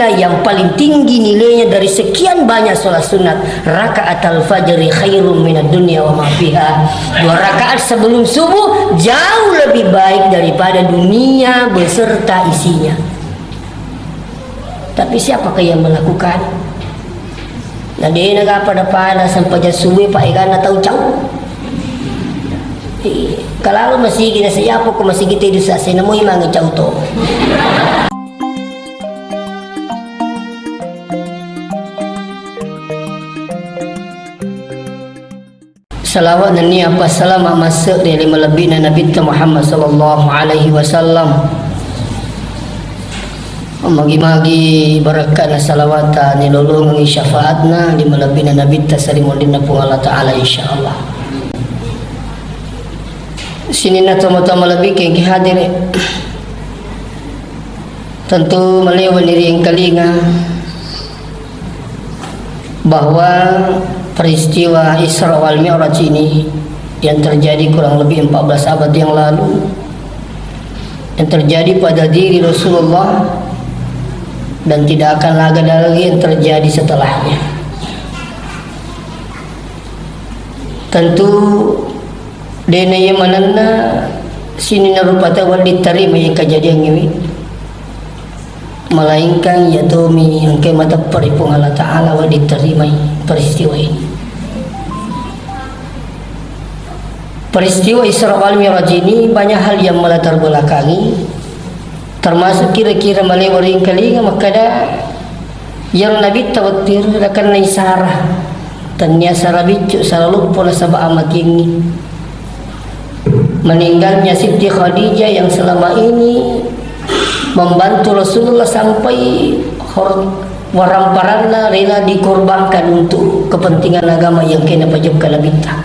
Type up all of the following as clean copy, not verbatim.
inilah yang paling tinggi nilainya dari sekian banyak sholat sunat. Raka'atul fajri khairum minad dunya wa ma fiha. 2 rakaat sebelum subuh jauh lebih baik daripada dunia beserta isinya. Tapi siapakah yang melakukan? Nah, dia nak pada pada sampai subuh Pak Ikan tahu jauh. Kalau masih kita siapa ko masih kita itu sa namo imang jauh to. Salawat dan niat salam masuk dari melebih Nabi Muhammad sallallahu alaihi wasallam. Magi-magi barakat na salawatan ni lulung syafaatna di melebih Nabi taslimulina pun Allah taala insyaallah. Sini na tama-tama lebih keng hadir. Tentu melewan diri yang kalinga bahwa peristiwa Isra wal Mi'raj ini yang terjadi kurang lebih 14 abad yang lalu, yang terjadi pada diri Rasulullah dan tidak akan lagi yang terjadi setelahnya. Tentu dena yang manana sini narupata wal diterima yang kejadian ini, melainkan ya domi yang kemata peripung Allah Ta'ala wa diterima peristiwa ini. Peristiwa Isra wal Mi'raj ini banyak hal yang melatar belakangi, termasuk kira-kira melewati kalinga makada yang Nabi tawatir akan naisarah dan nyasara bicu selalu pola sabah amat ini meninggalnya Siti Khadijah yang selama ini membantu Rasulullah sampai waramparana rela dikorbankan untuk kepentingan agama yang kena pajabkan labita.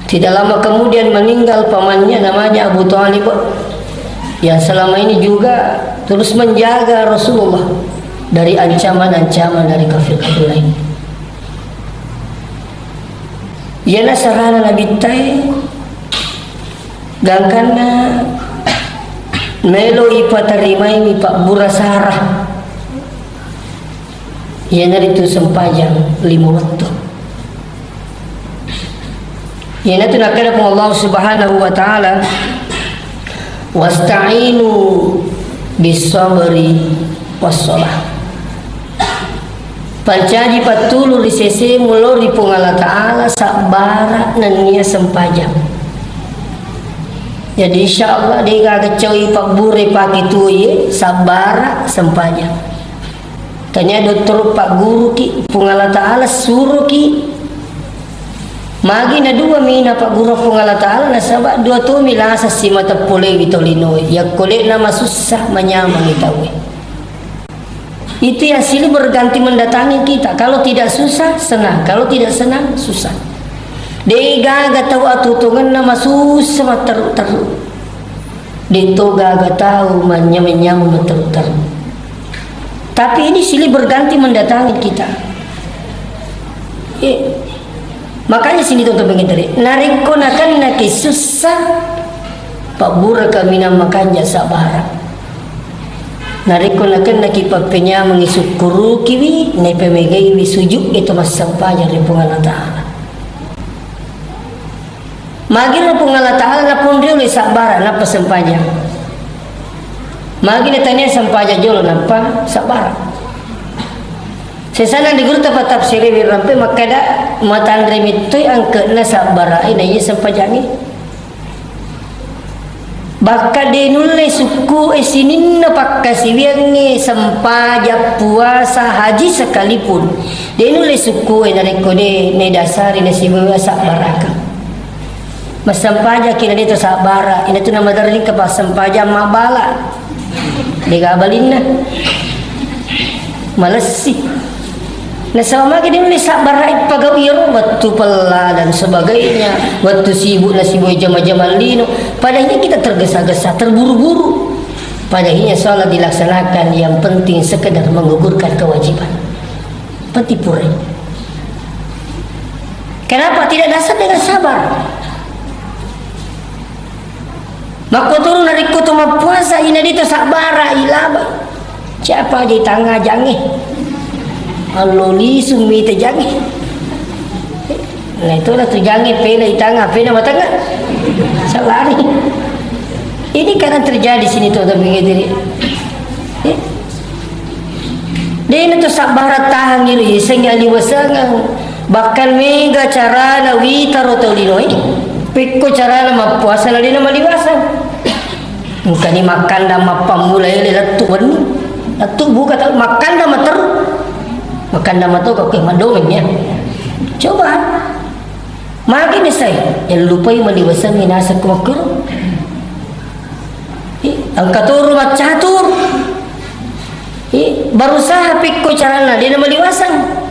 Tidak lama kemudian meninggal pamannya namanya Abu Thalib yang selama ini juga terus menjaga Rasulullah dari ancaman-ancaman dari kafir-kafir lain. Yana sarana Nabi tay gangkana melo ipatarimai mi Pak Burasarah yana itu sempajang 5 waktu. Yana tu nakada pun Allah Subhanahu wa taala wasta'inu bis-sabri was-shalah. Pancaji patulu di sese mulori pung Allah Ta'ala sabara nania sempajang. Jadi insyaallah dia kagacoi pak bure pak itu ye sabara sempajang. Tanya dokter pak guru ki pung Allah Ta'ala suruh ki magi na 2 mina pak guru pung Allah Ta'ala na sabak 2 tu milasa si mata pole bitolino ya kole nama susah menyamang itawe. Itu yang silih berganti mendatangi kita. Kalau tidak susah, senang. Kalau tidak senang, susah. Dia gaga tahu atutungan nama susah terus. Dia gaga tahu menyam terus. Tapi ini silih berganti mendatangi kita. Makanya sini tuan-tuan pengen narikonakan naki susah. Pak Bura kami namakannya sabara. Narikonakan nak ipapenya mengisukuru kiwi na ipamigay wisujuk ito masampanya rin po Allah Ta'ala. Magi na po Allah Ta'ala na po rin ulit sabara na pasampanya. Magi na tanya sampanya jolo na pa sabara. Sesana di guru tapat tafsiri wirampe makada matan remitoy ang ke na sabara ay na iya sampajangin. Baka dinulai suku esinin na pakasiwiangi sempaja puasa haji sekalipun dinulai suku narikode ne dasari na sibuwa sa baraka masampaja kina dito sa bara ina tu nama darling ka pasampaja mabala digabalin na malasi nasama gini sa barait pagawiro waktu pela dan sebagainya waktu sibuk na sibuk jama-jama lino padahal kita tergesa-gesa terburu-buru padahal salat dilaksanakan yang penting sekedar menggugurkan kewajiban petipure. Kenapa tidak dasar dengan sabar? Mako turun dari kutu puasa ina dito sabara ilaba. Siapa di tangga jange? Aloli sumi te jange. Nah itulah tu jange pena di tangga matanga. Salari. Ini kadang terjadi sini tuh tapi diri. Dia itu sabara tahan diri sehingga liwasangan bakal mega cara na witaro to dinoi. Pikko cara na puasa na din na maliwasan. Kani makan dah mapamula ile latuan. Latu buka tahu makan dah mater. Makan dah matu kau madongnya. Coba. Magi ni saya yang lupai maliwasan minasa kumakur. Ang katuro macatur. Berusaha pikko cara na din na maliwasan.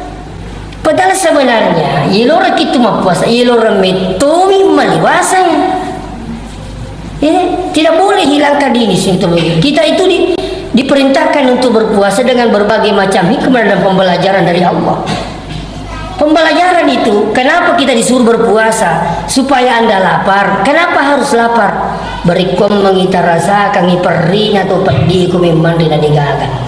Padahal sebenarnya ilora kita mapuasa, ilora metumi maliwasan. Tidak boleh hilangkan diri itu. Kita itu diperintahkan untuk berpuasa dengan berbagai macam hikmah dan pembelajaran dari Allah. Pembelajaran itu, kenapa kita disuruh berpuasa? Supaya Anda lapar. Kenapa harus lapar? Berikom mengita rasa kangi perri atau pedih ku memang tidak digagal.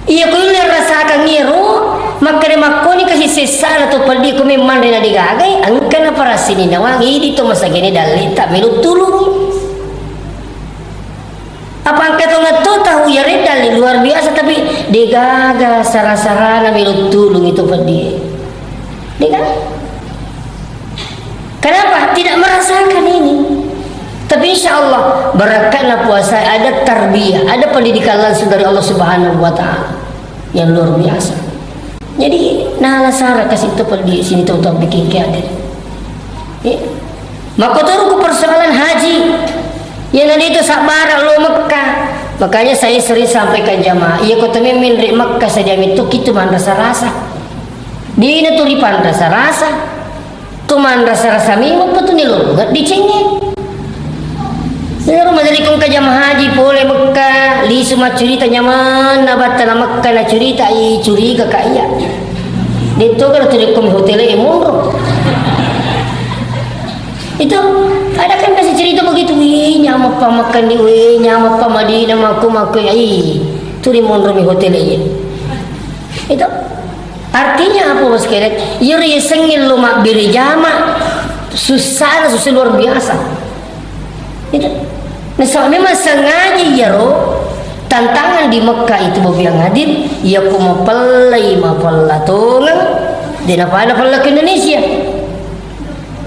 Iya ko yung rasakan ngiro, magkarimakoni kasi sesala to paldi ko may mandi na digagay, ang ka na para sininawang, dito masagini dalita, minutulong. Apa ang katong na to, tahu yari dali, luar biasa, tapi digaga, sarasara na minutulong ito paldi. Digaga. Kenapa? Tidak merasakan ini. Tapi insya Allah berkatnya puasa ada tarbiyah, ada pendidikan langsung dari Allah Subhanahu Wa Taala yang luar biasa. Jadi nala sara kasih tepel di sini tuh bikin keadaan. Maka turun ke persoalan haji yang nanti itu sabar lo Mekah. Makanya saya sering sampaikan jamaah, iya kau temen dari Mekah saja itu kita man rasa-rasa. Di ini tuh lipan rasa-rasa, tuh man rasa-rasa mimut betul nih lo nggak dicengin. Pero madali kong kajama haji pole Mekah li semua cerita nyaman nabat na Mekah na cerita i curiga kaya dito kan tuloy kong hotel murah itu ada kan kasih cerita begitu nyama pa makan di nyama pa Madinah maku ai turi murah mi hotel itu artinya apa bos keret yuri sengil lo mak biri jama susah luar biasa itu. Nah, memang sengaja ya roh tantangan di Mekah itu yang hadir ya ku mapalai mapallatongan dan apa ke Indonesia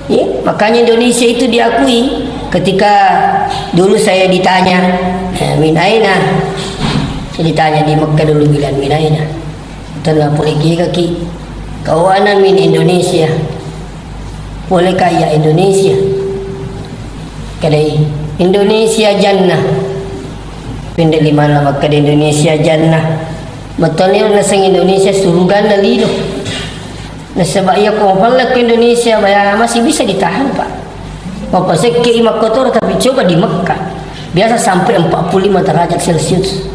ya, makanya Indonesia itu diakui ketika dulu saya ditanya min aina saya ditanya di Mekah dulu bilang min aina tanpa pergi kaki kawanan min Indonesia boleh kaya Indonesia kadai Indonesia jannah pindah lima nama ke Indonesia jannah betulnya nasang Indonesia surga na lilo nasabak iya ko pala ke Indonesia masih bisa ditahan pak mapasek ke imak kotor tapi coba di Mekah biasa sampai 45 derajat Celcius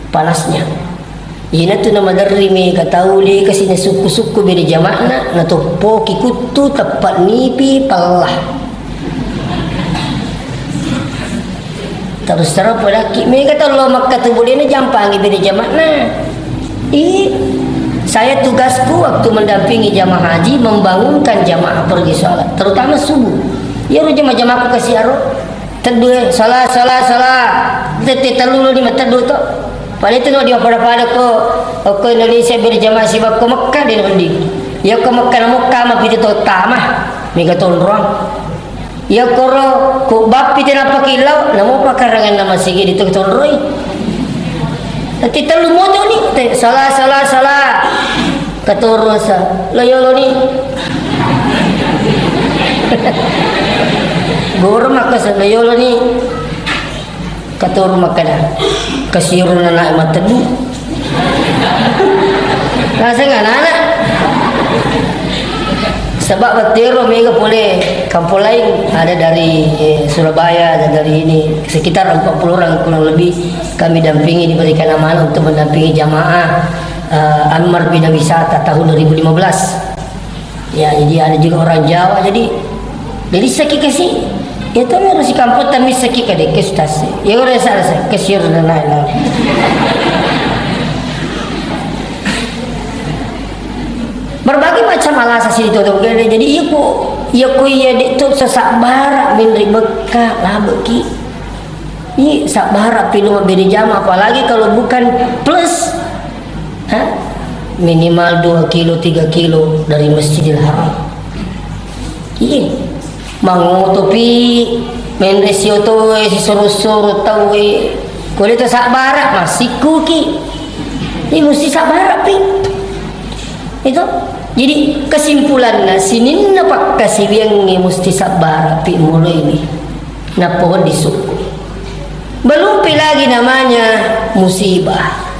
panasnya ina tu nama dari me katauli kasi na suku-suku beri jamaah na to poki kutu tepat nipi palah terus terang pada mereka tahu lo Makkah tu boleh na jampang ibadi jamaah nah saya tugasku waktu mendampingi jamaah haji membangunkan jamaah pergi sholat terutama subuh ya ru jamaah aku kasih aro teduh salah tete telulu di mata teduh to pada itu no dia pada ko Indonesia berjamaah sibak ko Makkah di nanti ya ko Makkah mah piti to tamah mega ton ruang ya koro ku bapi tena pakilau namo pakarangan nama sige dito tonroy ati telu moto ni salah katoro sa layolo ni goro makas layolo ni katoro makana kasiro na na matadu nasa nga nana sebab batero mega boleh kampung lain ada dari Surabaya ada dari ini sekitar 40 orang kurang lebih kami dampingi diberikan amanah untuk mendampingi jamaah Ammar Bina Wisata tahun 2015 ya jadi ada juga orang Jawa jadi sakit kasih Itu harus si kampot tamis sakit kade kestas. Ya orang saya kesir dan lain-lain. Berbagai macam alasan sih itu tuh. Jadi iku ya itu sesak barak minri bekak lah beki. Ini sak barak pilu beri jam apalagi kalau bukan plus. Minimal 2 kilo 3 kilo dari Masjidil Haram. Iya. Mangutupi menresio to si suruh-suruh tau kulit tu sak barak masih kuki. Ini mesti sak barak pi. Itu jadi kesimpulannya sini napak kasih yang mesti sak barak pi mulai ini. Na pohon di suku. Belum pi lagi namanya musibah.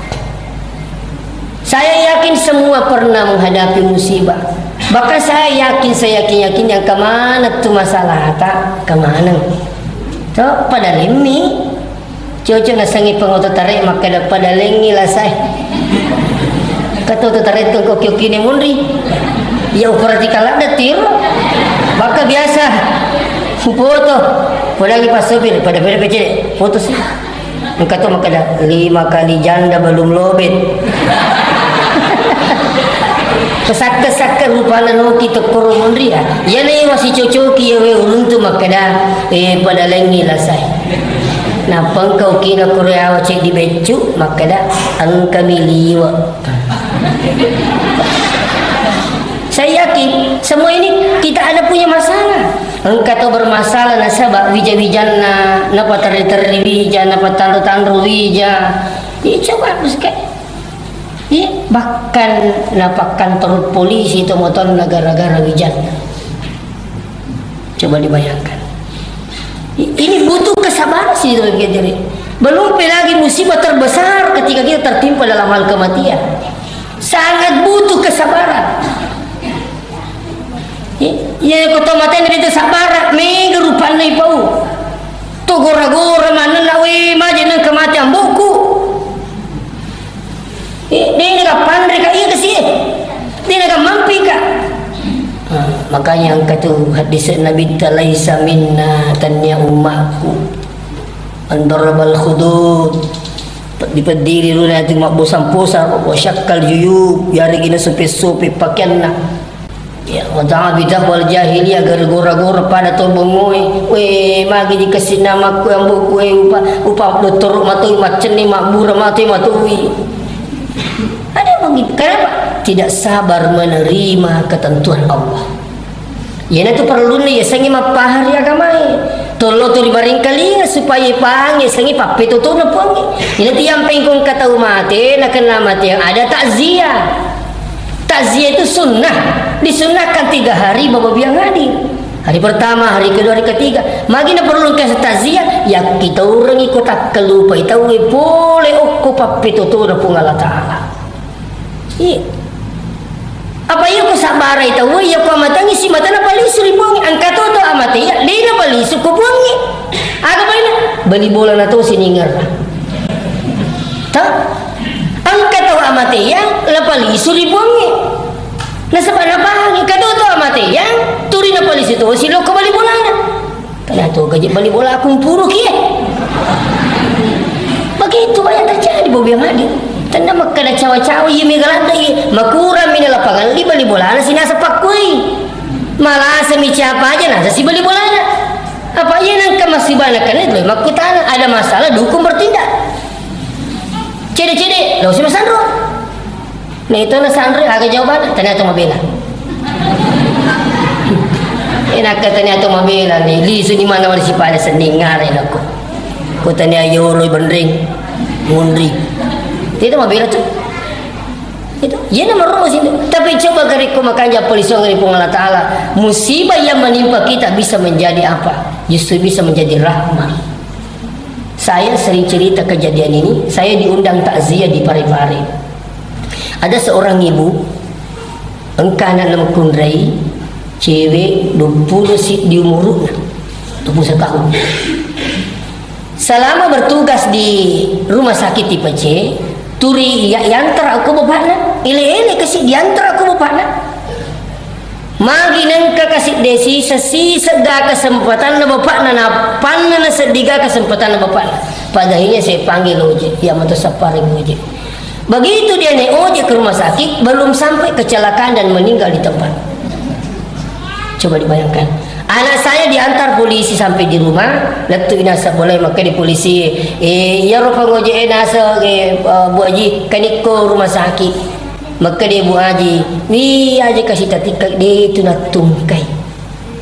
Saya yakin semua pernah menghadapi musibah. Bahkan saya yakin yang kemana tuh masalah tak kemana. So pada lemi, cucu nasangi pengotot tarik maka pada lengi lah saya. Kata tu tarik tu kau kini mundri. Ya operasi kalah detir. Maka biasa foto. Lagi pas sopir pada PC foto sih. Kata maka dah 5 kali janda belum lobet. Kesak-kesak rupa nano kita korong ria. Ya nih masih cocoki ya we ulun tu makada pada lengi lah saya. Napang kau kina Korea cek di becu makada angka miliwa. Saya yakin semua ini kita ada punya masalah. Engkau tu bermasalah nasabah wija-wijan napa teri-teri wija napa tandu-tandu wija. Ini coba sekali. Ya, bahkan napak kantor polisi itu motor negara-negara wijan. Coba dibayangkan. Ini butuh kesabaran sih itu jadi. Belum lagi musibah terbesar ketika kita tertimpa dalam hal kematian. Sangat butuh kesabaran. Ya kota mati itu sabar, mega rupanya ipau. Tu gora-gora mana lawe majenan kematian buku. Dia nak pandai kah? Iya kesih. Dia nak mampu kah? Makanya angkat tu hadis Nabi Talaisa minna tanya umatku. Andarabal khudud. Dipediri lu nanti mak bosan posar, wasyakal juyub. Yari gina sopi-sopi pakaian lah. Ya, wada'a bidah wal jahiliyah gara-gara pada tu bengoi. Weh, magi dikasih nama ku yang buku upa doktor matui macam ni makbura matui. Ada begitu. Kenapa? Tidak sabar menerima ketentuan Allah. Ya itu perlu nih ya sangi mapahari agamai. Tolo tu ribaring kalinga supaya pangi sangi papi tu na pangi. Ini tiang pengkong kata umate nak kena mati yang ada takziah. Takziah itu sunnah. Disunnahkan 3 hari bapak biang hadir. Hari pertama, hari kedua, hari ketiga. Magi na perlu kasih takziah. Ya kita orang ikut tak kelupa. Kita boleh okko papi tu na pun Allah Ta'ala. Iya. Apa iya ko sabar ita we ya ko matangi si mata na palisu ribuangi angka to amate ya di na palisu ko buangi aga ba na bali bola na to siningar ta angka to amate ya la palisu ribuangi na sa panabangi ka to amate ya turi na palisu to silo ko bali bola na kana to gaji bali bola akong puro kiye begitu banyak terjadi bobi madi. Tanda makada cawa-cawa iya megalada iya makura mina lapangan li bali bolana sinasa pakui malah semi siapa aja nasa si bali bolana apa iya nang kamasibana kan itu makutana ada masalah dukung bertindak cede-cede lo si masandro nah itu na sandro agak jawaban ternyata mabela enak ternyata mabela nih li suni mana wali si pada sendingar aku kutanya yoro bendring mundri itu mabila tu itu ya nama rumah sini tapi coba kariku makanya polisi ngari Allah Ta'ala musibah yang menimpa kita bisa menjadi apa justru bisa menjadi rahmat. Saya sering cerita kejadian ini. Saya diundang takziah di Parepare. Ada seorang ibu engkana nama kundrai cewek 20 di umur 21 tahun selama bertugas di rumah sakit tipe C turi ya yantar aku bapakna ile kasih diantar aku bapakna Magi nangka kasih desi sesisa ga kesempatan na bapak na napan na sediga kesempatan na bapak na. Padahilnya saya panggil ojek, ya atau saparing ojek. Begitu dia naik ojek ke rumah sakit, belum sampai kecelakaan dan meninggal di tempat. Coba dibayangkan, anak saya diantar polisi sampai di rumah, letu inasa boleh maka di polisi, ya rupa ngojek nasa Bu Haji kaniko rumah sakit. Maka dia Bu Haji, aja kasih tatika dia itu nak tungkai.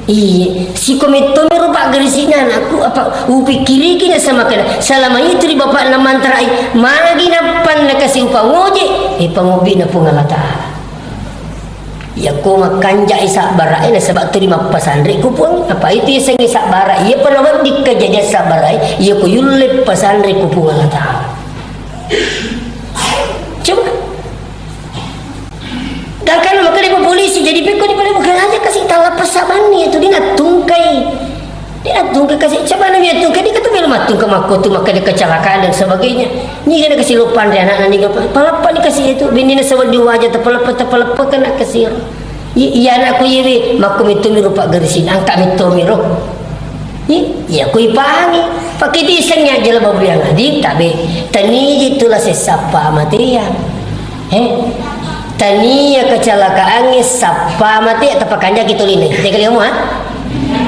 Iya, si komitomi rupa gerisinan aku apa upikiri kina sama kena selama itu di bapak na mantarai magi napan na kasih upah ngoje pangobi na pungalata. Ya ko makanja isa barai na sebab terima pasandre ko pun apa itu yang sengi isa barai ia pernah di kejadian sa barai ia ko yulle pasandre ko pungalata. Coba dan kan maka dia polisi jadi pekon pada bukan aja kasih talap pesaban ni itu dia nak tungkai kasih coba namanya tungkai dia kata belum tungkai makot tu maka dia kecelakaan dan sebagainya ni kena kasih lupan dia anak ni palapa ni kasih itu bini na sawad di wajah tapalapa kena kasih iya anakku yewe maku mito miro pak garisin angka mito miro iya ku ipangi pakai disengnya aja lah babu yang adik tabe tani itulah sesapa mati ya tania kecelakaan sapa mati atau pakanja gitu lini tinggal kamu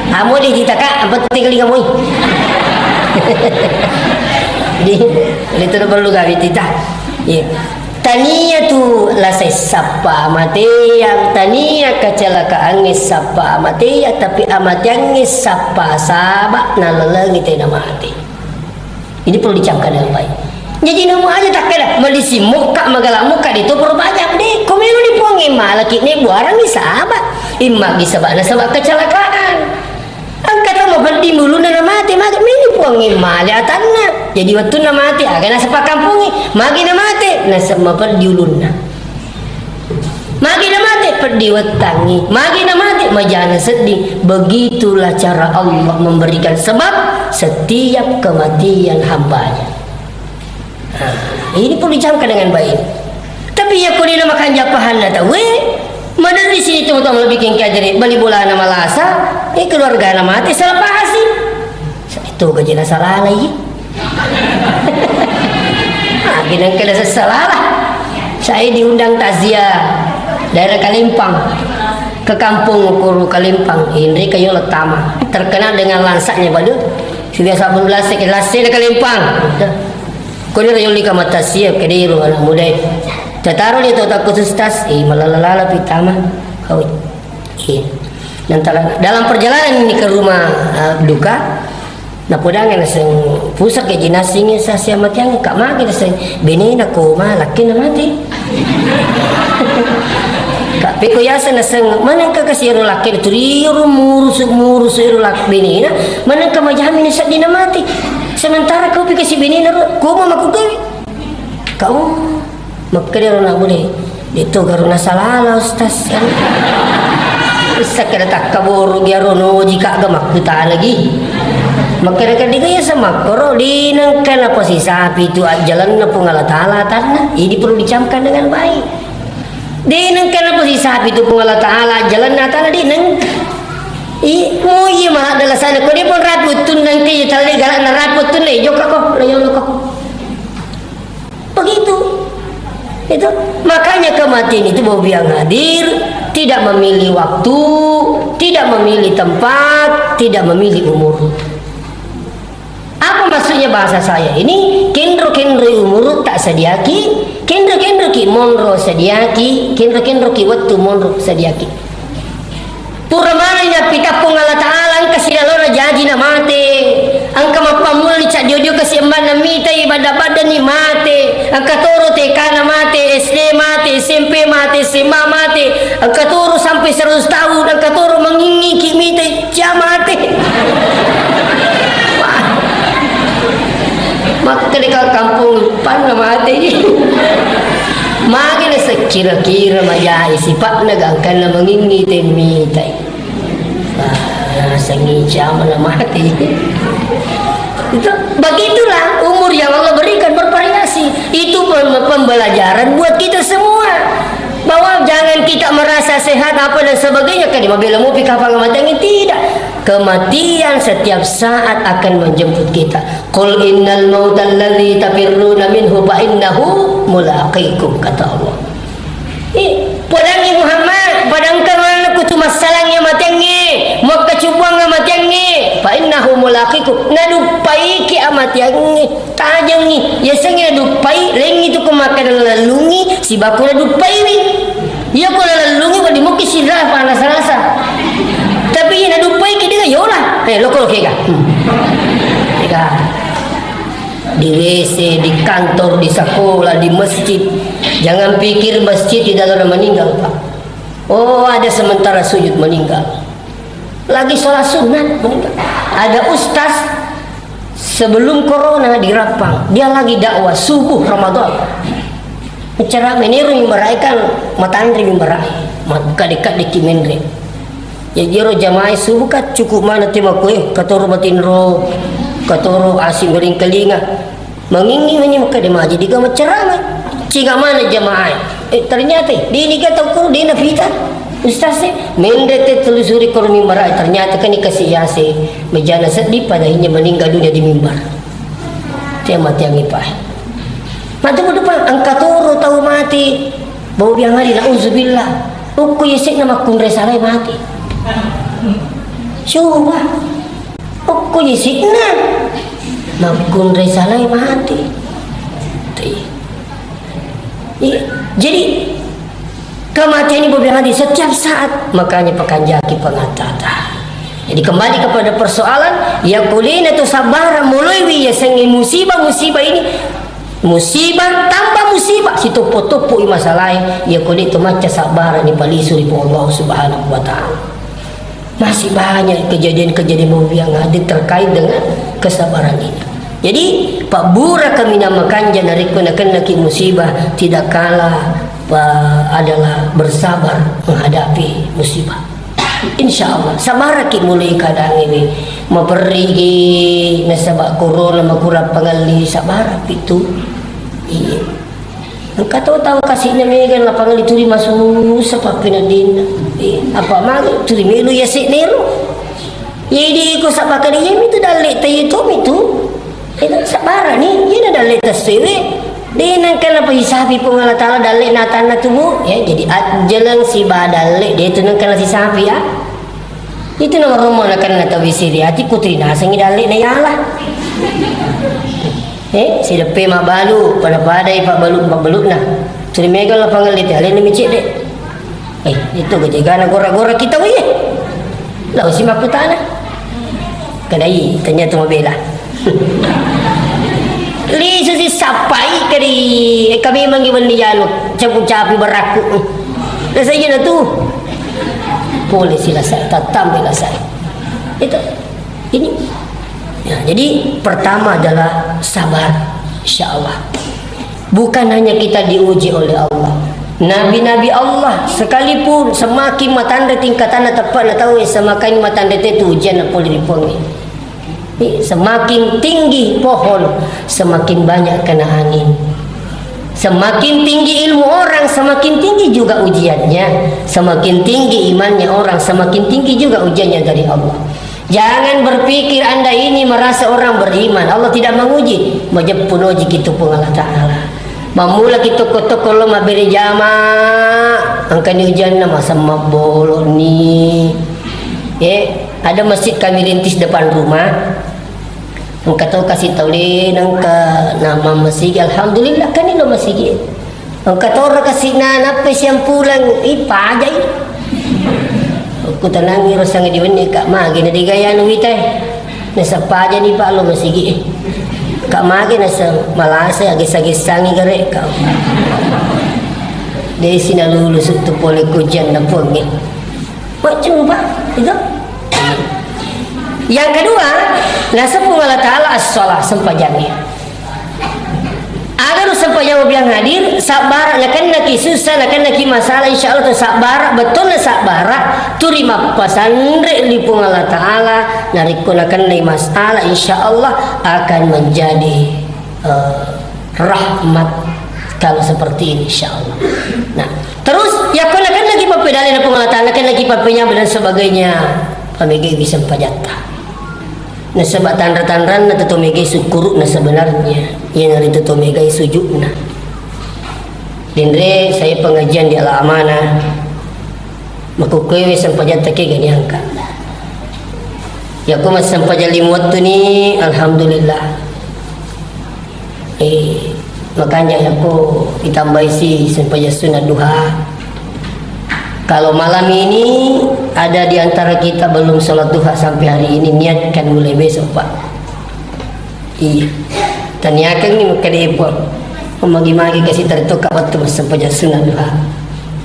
kamu di ditaka apa tinggal kamu di itu perlu gawi tita ya tania tu lah sapa mati yang tania kecelakaan sapa mati ya tapi amat yang sapa sabak nalalang itu nama mati ini perlu dicamkan dengan baik. Jadi nama aja tak kena melisi muka magala muka itu perbanyak deh. Komenu di puangi malaki ni buarang ni sahabat. Imma di sahabat na sahabat kecelakaan. Angkat mau berdi mulu na mati magi mini puangi mali atanna. Jadi waktu na mati agak na sepak kampungi magi na mati na sama perdi ulunna. Magi na mati perdi wetangi. Magi na mati majana sedih. Begitulah cara Allah memberikan sebab setiap kematian hambanya. Ini perlu dicamkan dengan baik. Tapi ya kau ni makan japahan na tahu. Mana di sini tu tuan lebih kengkau jadi beli bola nama lasa. Keluarga nama mati salah pahasi. Itu kerja salah lagi. Binang kena salah lah. Saya diundang takziah daerah Kalimpang ke kampung Kuru Kalimpang. Ini kayu letama terkenal dengan lansaknya pada sudah 18 kelasnya Kalimpang. Kau ni rayon lika mata siap kediru anak muda. Tetaru dia tahu tak khusus tas, malalala pitama kau. Dalam perjalanan ini ke rumah duka, napudangan naseng pusat ke jenazahnya sasi amat yang kak magi naseng bini nak koma laki nak mati. Kak peko yasa naseng mana kak kasih laki itu riru murus iru laki bini na mana kak majamin saat dia mati. Sementara kau pergi si bini naru, kau mau maku gawi. Kau maka dia nak boleh. Itu karena salah lah ustaz. Bisa kena tak kabur dia rono jika agak maku tak lagi. Maka dia kaya sama koro di nangkan apa si sapi itu jalan apa ngalat tanah. Ini perlu dicamkan dengan baik. Di nangkan apa si sapi itu ngalat jalan tanah di nang. Mo iya mah adalah sana ko di pun raput tun nanti tali galak na raput tun le jok ako layo ako. Begitu. Itu makanya kematian itu mau biang hadir, tidak memilih waktu, tidak memilih tempat, tidak memilih umur. Apa maksudnya bahasa saya ini? Kendro umur tak sediaki, kendro ki monro sediaki, kendro ki waktu monro sediaki. Puramanya pita pungala ta'ala ang kasinalora jaji na mate ang kamapamul ni Jodio kasi emban na mitay bada-bada ni mate ang katuro TK na mate SD mate SMP mate SMA mate ang katuro sampai 100 tahun ang katuro mangingiki mitay siya mate maka di kampung pan na mate makin sekira-kira majai sifat negangkan na mangingiti mitay sengi zaman mati itu begitulah umur yang Allah berikan bervariasi. Itu pembelajaran buat kita semua bahwa jangan kita merasa rasa sehat apa dan sebagainya kan bila mau pikir apa kematian ini tidak. Kematian setiap saat akan menjemput kita. Qul innal mautal ladzi tafirruna minhu fa innahu mulaqikum, kata Allah. Padangi Muhammad, padang karana kutu masalahnya matiangi, maka cubang matiangi, fa innahu mulaqikum. Nadupai ki amatiangi, tajangi, ya sengi nadupai, lengi tu kemakan lalungi, si baku nadupai wi. Ya ko lalungi wa dimuki sirah panas rasa. Tapi ya nadupai ki dia yola. Lokol ke ka. Ika. Di WC, di kantor, di sekolah, di masjid. Jangan pikir masjid tidak ada orang meninggal, Pak. Oh, ada sementara sujud meninggal. Lagi sholat sunat meninggal. Ada ustaz sebelum corona di Rapang, dia lagi dakwah subuh Ramadan. Bicara meniru yang beraikan matandri yang berai, maka dekat di Kimendri. Ya jero jamaah subuh kat cukup mana tema kue katoro matinro katoro asim goreng kelinga mengingi maka dia maji di kamar ceramah ciga mana jamaah ternyata di ini kata kau di nafita ustaz mendete telusuri kor mimbar ternyata kan dikasih yase mejana sedih padanya meninggal dunia di mimbar tema tiang ipah mati depan angkat toro tahu mati bau yang hari nauzubillah uku yesek nama kundre salai mati coba uku yesek makun resalai mati. Jadi kematian ibu bilang hadis setiap saat, makanya pekanjaki pengatata. Jadi kembali kepada persoalan ya kulina tu sabar mulai ya sengi musibah ini musibah tambah musibah si topo-topo masalah ya kulit tu macam sabar ni palisu di Allah Subhanahu wa taala. Masih banyak kejadian-kejadian yang hadir terkait dengan kesabaran ini. Jadi Pak Bura kami namakan janari kena-kena musibah tidak kalah adalah bersabar menghadapi musibah. Insya Allah sabar ki mulai kadang ini memperigi nasabak corona makurap pengali sabar itu. Iya. Engkau tahu kasihnya megan lapangan dituri masuk sepak pinadina. Apa mag turi melu ya sik nero. Jadi ikut sepak dia itu dalit tayi itu. Itu sabar ni, dia dalit taswe. Dia nangkan apa hisabi pun Allah Taala dalit natana tubuh ya jadi ajalan si badale dia tu nangkan si sapi ya. Itu nama rumah nak tahu siri hati kutri nasangi dalit na yalah. Si depe mak balu pada pak balut nah suri megal lapangan lite alin micik dek itu kejagaan gora-gora kita we lah si mak tanah kadai tanya tu mabela li susi sapai kari kami mangi bandi jalu capu-capi beraku rasanya tu boleh sila saya tatam bela saya itu ini. Ya, jadi pertama adalah sabar, insyaallah. Bukan hanya kita diuji oleh Allah. Nabi-nabi Allah sekalipun semakin matanda tingkatan tepat nak tahu semakin matanda itu ujian nak boleh dipongi. Semakin tinggi pohon, semakin banyak kena angin. Semakin tinggi ilmu orang, semakin tinggi juga ujiannya. Semakin tinggi imannya orang, semakin tinggi juga ujiannya dari Allah. Jangan berpikir anda ini merasa orang beriman. Allah tidak menguji. Majapun uji kita pun Allah Ta'ala. Mamula kita kotoko lo mabiri jama. Angka ni ujian nama sama bolo ni. Ada masjid kami rintis depan rumah. Angka tahu kasih tahu le angka nama masjid. Alhamdulillah kan ini lo masjid. Angka tahu orang kasih apa siang pulang ipajai. Aku tenangi rasa ngadi benda kak magi na digaya nu witay nasa paja ni pa lo masigi kak magi nasa malasa agis-agisangi gare kau desi sinalulus tu pole kujan na pongi macam ba itu yang kedua nasa pun Allah Ta'ala as-salah sempajangnya agar sempajang yang hadir sabar nakan naki susah nakan naki masalah insyaallah tu sabar betul na sabar terima pasandre di pun Allah Ta'ala nariko nakan nai masalah insyaallah akan menjadi rahmat kalau seperti ini insyaallah. Nah terus ya kan lagi papedalin na pangalataan, kan lagi papenya dan sebagainya. Pamigay bisang pajata. Na sa tanda-tandaan na tutumigay sukuru na sebenarnya. Yan na rin tutumigay sujud na. Dindre saya pengajian di Al-Amanah. Makukuwi sang pajata kay ganyan ka. Ya ko mas sang pajalimot tu ni alhamdulillah. Makanya aku ditambah si sampai sunat duha. Kalau malam ini ada di antara kita belum sholat duha sampai hari ini, niatkan mulai besok Pak. Iya. Tanyakan ni maka diepot. Magi-magi kasih tertukar waktu sampai sunat duha.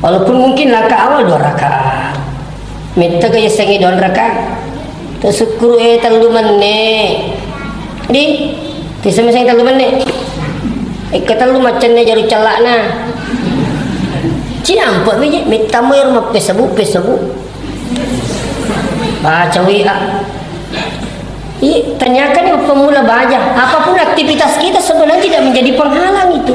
Walaupun mungkin rakaat awal 2 rakaat. Minta kaya sangi 2 rakaat. Tersyukur terlalu meneh. Di, tisama sangi terlalu meneh. Kata lu macamnya jari calak na. Cina empat biji, minta mo yung pesabu. Baca WA. Tanyakan yang pemula baca. Apapun aktivitas kita sebenarnya tidak menjadi penghalang itu.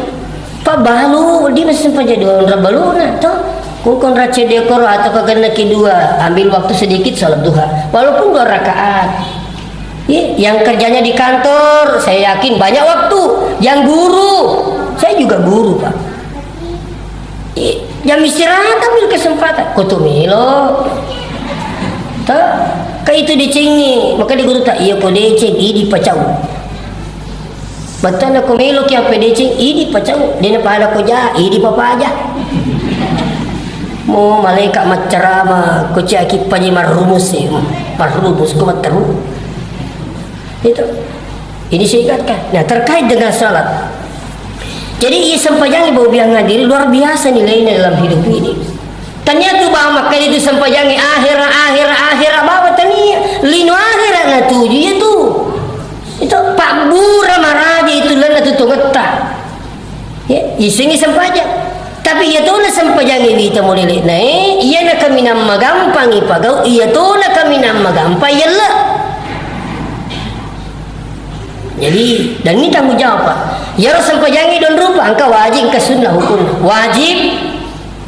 Pak balu, dia masih sempat jadi orang balu na. Toh, kukon race dekor atau kagana kedua, ambil waktu sedikit salat duha. Walaupun 2 rakaat. Yang kerjanya di kantor, saya yakin banyak waktu. Yang guru, saya juga guru Pak. Jam istirahat ambil kesempatan. Kutumilo, tak? Kayak itu dicengi, maka di guru tak. Iya ko deceng, idi pacau. Betul nak kumilo kaya pedeceng, idi pacau. Dia nak pahala ko ja, idi papaja. Mo malaikat macerama, ko caki paji marrumus ko materu. Itu ini saya ingatkan. Nah terkait dengan salat, jadi sampajang ibu biang ngadiri luar biasa nilainya dalam hidup ini. Ternyata bahwa makan itu sampajangi akhir bawa tania lino akhirat na tuju itu Pak Bura maraja itu lana tu tongeta ya isingi sampajang tapi ia tu na sampajangi kita modele na ia na kami nam magampang ipagaw ia tu na kami nam magampang yalla. Jadi dan ini tanggung jawab Pak. Ya sampai jangan don rupa angka wajib ke sunnah hukum wajib.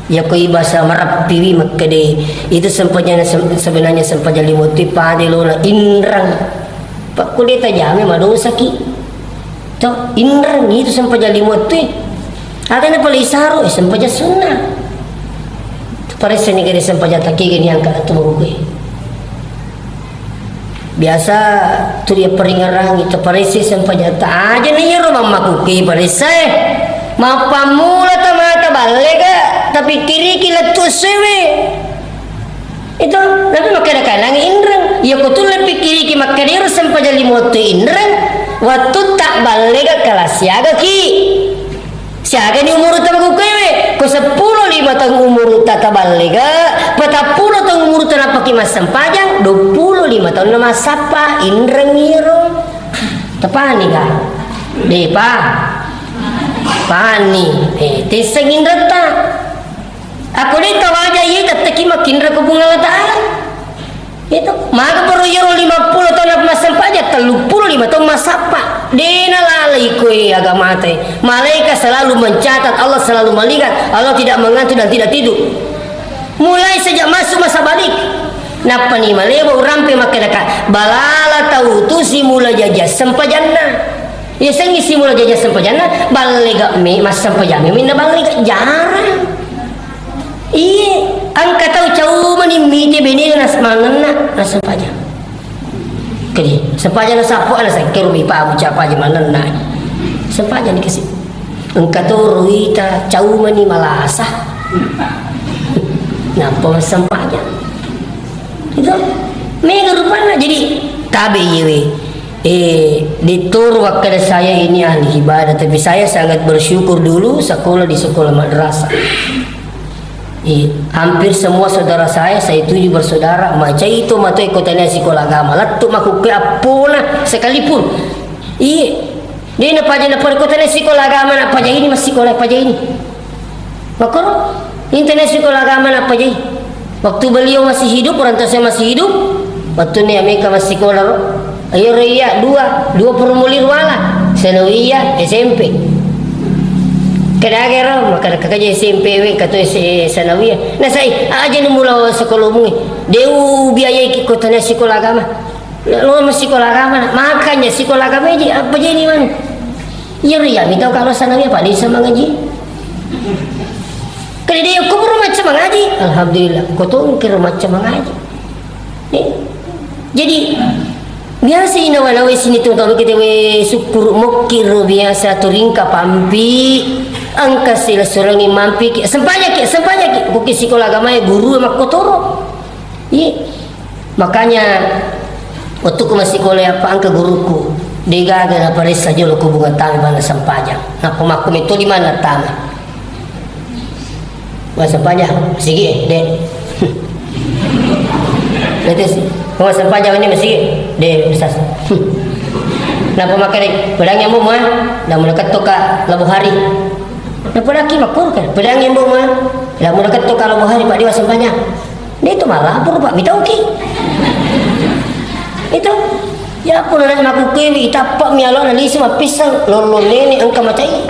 Ya koi bahasa Arab piwi makade itu sempajana sebenarnya sempajali motif padelona inrang. Pak kulit aja me madosa ki. To inrang itu sempajali motif. Ada na pala isaro sempaja sunnah. Parece ni gere sempaja taki gini angka tumurugay. Biasa tu dia peringarang itu parisi sempajata aja nih rumah makuki parisi mapamula tamata balega tapi kiri kila tu sewe itu tapi makanya kalang inrang ya kutu lebih kiri ki makanya sempajali moto inrang waktu tak balega kelas siaga ki siaga ni umur tamaku kewe ko 10 5 tahun umur tak balega 40 tahun umur tanpa ki mas sempajang 25 tahun nama sapa inreng ngiro tepani ka depa pani tiseng indreta aku ni tawaja ye tataki makindra ko bunga taala itu maka baru yero 50 tahun mas sempajang 35 tahun mas sapa dena lalai koi agama teh malaikat selalu mencatat Allah selalu melihat Allah tidak mengantuk dan tidak tidur mulai sejak masuk masa balik napa ni malewa urampe makedaka balala tahu tu si mula jajah sempajanna ya sengi si mula jajah sempajanna balega me mas sempajami minna balega jarang iya angka tahu cau mani mite bene nas manenna nas sempajang kedi sempajang sapu ana sakir mi pa ucap aja manenna sempajang dikasih angka tahu ruita cau mani malasa nampak sempajang itu mega rupanya jadi tabe yewe ditur waktu saya ini ahli ibadah tapi saya sangat bersyukur dulu sekolah di sekolah madrasah hampir semua saudara saya tuju bersaudara macam itu matoi kotanya sekolah agama latuk maku ke apona sekalipun dia nak paja nak kotanya sekolah agama nak paja ini masih sekolah paja ini makro internet sekolah agama nak paja ini waktu beliau masih hidup, orang tua saya masih hidup. Waktu ni Amerika masih sekolah. Ayo dua formulir wala. Sanawiyah, SMP. Kadang-kadang maka kakaknya SMP kata sanawiyah. Nah saya aja mula sekolah mu. Deu biaya ikutnya sekolah agama. Lo masih sekolah agama. Makanya sekolah agama aja apa jadi man? Ya ria minta kalau sanawiyah Pak di sama ngaji. Kalau dia kubur macam ngaji. Alhamdulillah. Kau tu kira macam ngaji. Jadi biasa inawan sini tu kalau kita syukur mukir biasa turingka pampi angka sila seorang mampi sempanya ki buki sekolah agama guru mak kotoro. Iya. Makanya waktu ku masih sekolah apa angka guruku degaga na pares saja lo kubungan tangan bana sampajang. Nah pemakum itu di mana tangan? Bahasa sampajang sige dek. Nanti mau sampajang ini masih dek ustaz. Nah pemakai pedang yang mau dah mendekat tu ka labu hari. Nah pedaki makur kan pedang yang mau dah mendekat tu ka labu hari Pak Dewa sampajang. Dia itu malah lapor Pak minta uki. Itu ya pun nak aku kewi tapak mialo nali semua pisang lolo nene angka macai.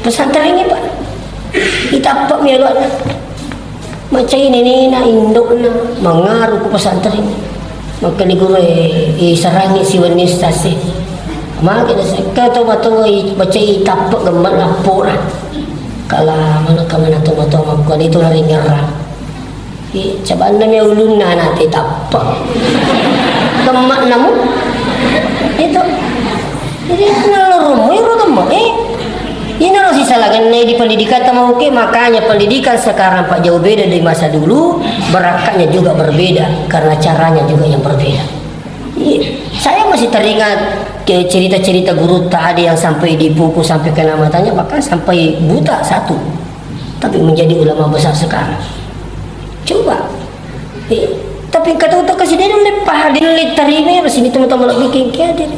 Pesantren ini Pak. Itapak mialo macai nene na indok na mengaruh ke pesantren. Maka ni guru sarangi si wanis tasi. Maka kita kata batu macai tapak gambar laporan. Kalau mana kamana tu batu makkan itu lari ngerang. Cabaan namanya ulun na nanti tapak. Kemak namu itu jadi nalur rumah ini harus disalahkan di pendidikan tamu oke makanya pendidikan sekarang Pak jauh beda dari masa dulu berakatnya juga berbeda karena caranya juga yang berbeda. Saya masih teringat cerita-cerita guru tadi yang sampai dibuku sampai kena matanya bahkan sampai buta satu tapi menjadi ulama besar sekarang. Coba tapi kata utak kasih dia lepas dia terima sini teman-teman bikin kia dia.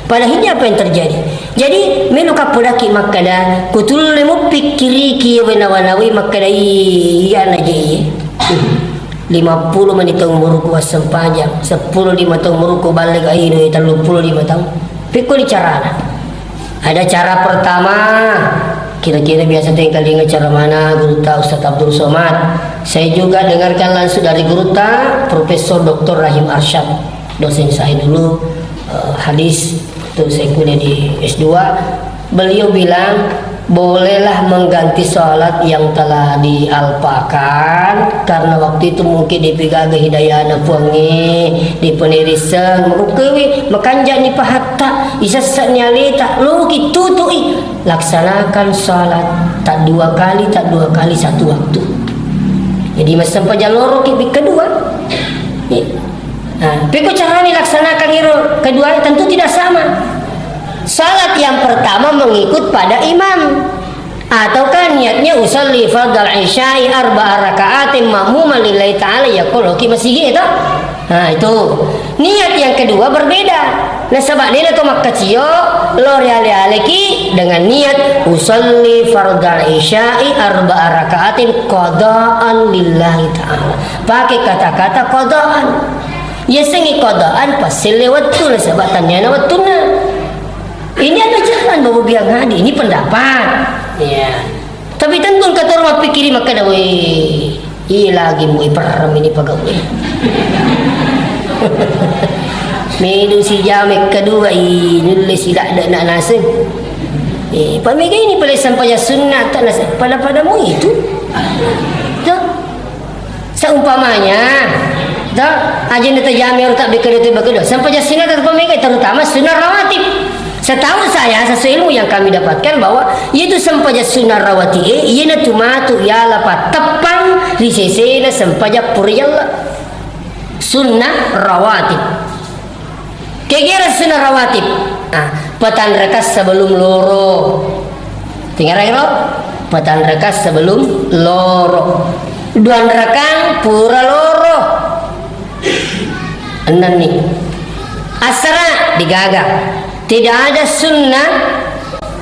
Padahal ini apa yang terjadi? Jadi menuka podaki makada kutul lemu pikiri kia wenawanawi makada iya naji 50 menit umurku asam panjang 10 5 tahun umurku balik aino 35 tahun pikul cara ada cara pertama kira-kira biasa tinggal dengan cara mana Guru Ta Ustaz Abdul Somad. Saya juga dengarkan langsung dari Guru Ta Profesor Dr. Rahim Arsyad dosen saya dulu hadis waktu saya kuliah di S2. Beliau bilang bolehlah mengganti sholat yang telah dialpakan karena waktu itu mungkin dipegang hidayah puangi di penirisan makukewi makanja ni pahatta isasat nyali tak lu kitutui laksanakan sholat tak dua kali satu waktu. Jadi masa pajaloro ki kedua. Nah, tapi cara ni laksanakan kedua tentu tidak sama. Salat yang pertama mengikut pada imam ataukah niatnya usolli fardal isya'i arba'a raka'atin ma'muman lillahi ta'ala yaqulu ki masih gitu. Nah itu niat yang kedua berbeda. Nah sebab dia tu mak kecil lo reale-aleki dengan niat usolli fardal isya'i arba'a raka'atin qada'an lillahi ta'ala. Pakai kata-kata qada'an. Ya sengi qada'an pasti lewat tu sebab tanya na watuna. Ini ada jalan bawa biang hadi, ini pendapat. Ya. Tapi tentu kata orang pikir maka dah lagi mu peram ini pegawai. Medu si jamek kedua ini tidak ada nak nasi. Pamega ini pada sampai sunnah tak nasi pada-padamu itu. Tak. Seumpamanya tak ajen itu jamir tak bekerja sampai sunnah tak pamega terutama sunnah rawatib. Setahu saya sesuai ilmu yang kami dapatkan bahwa itu sempaja sunnah rawati iena tumatu ya lapat tepang di sesena sempaja puriyalla sunnah rawatib. Kira sunnah rawatib. Patan rekas sebelum loro. Tinggal lagi patan rekas sebelum loro. Duan rekan pura loro. Enan nih. Asra digaga. Tidak ada sunnah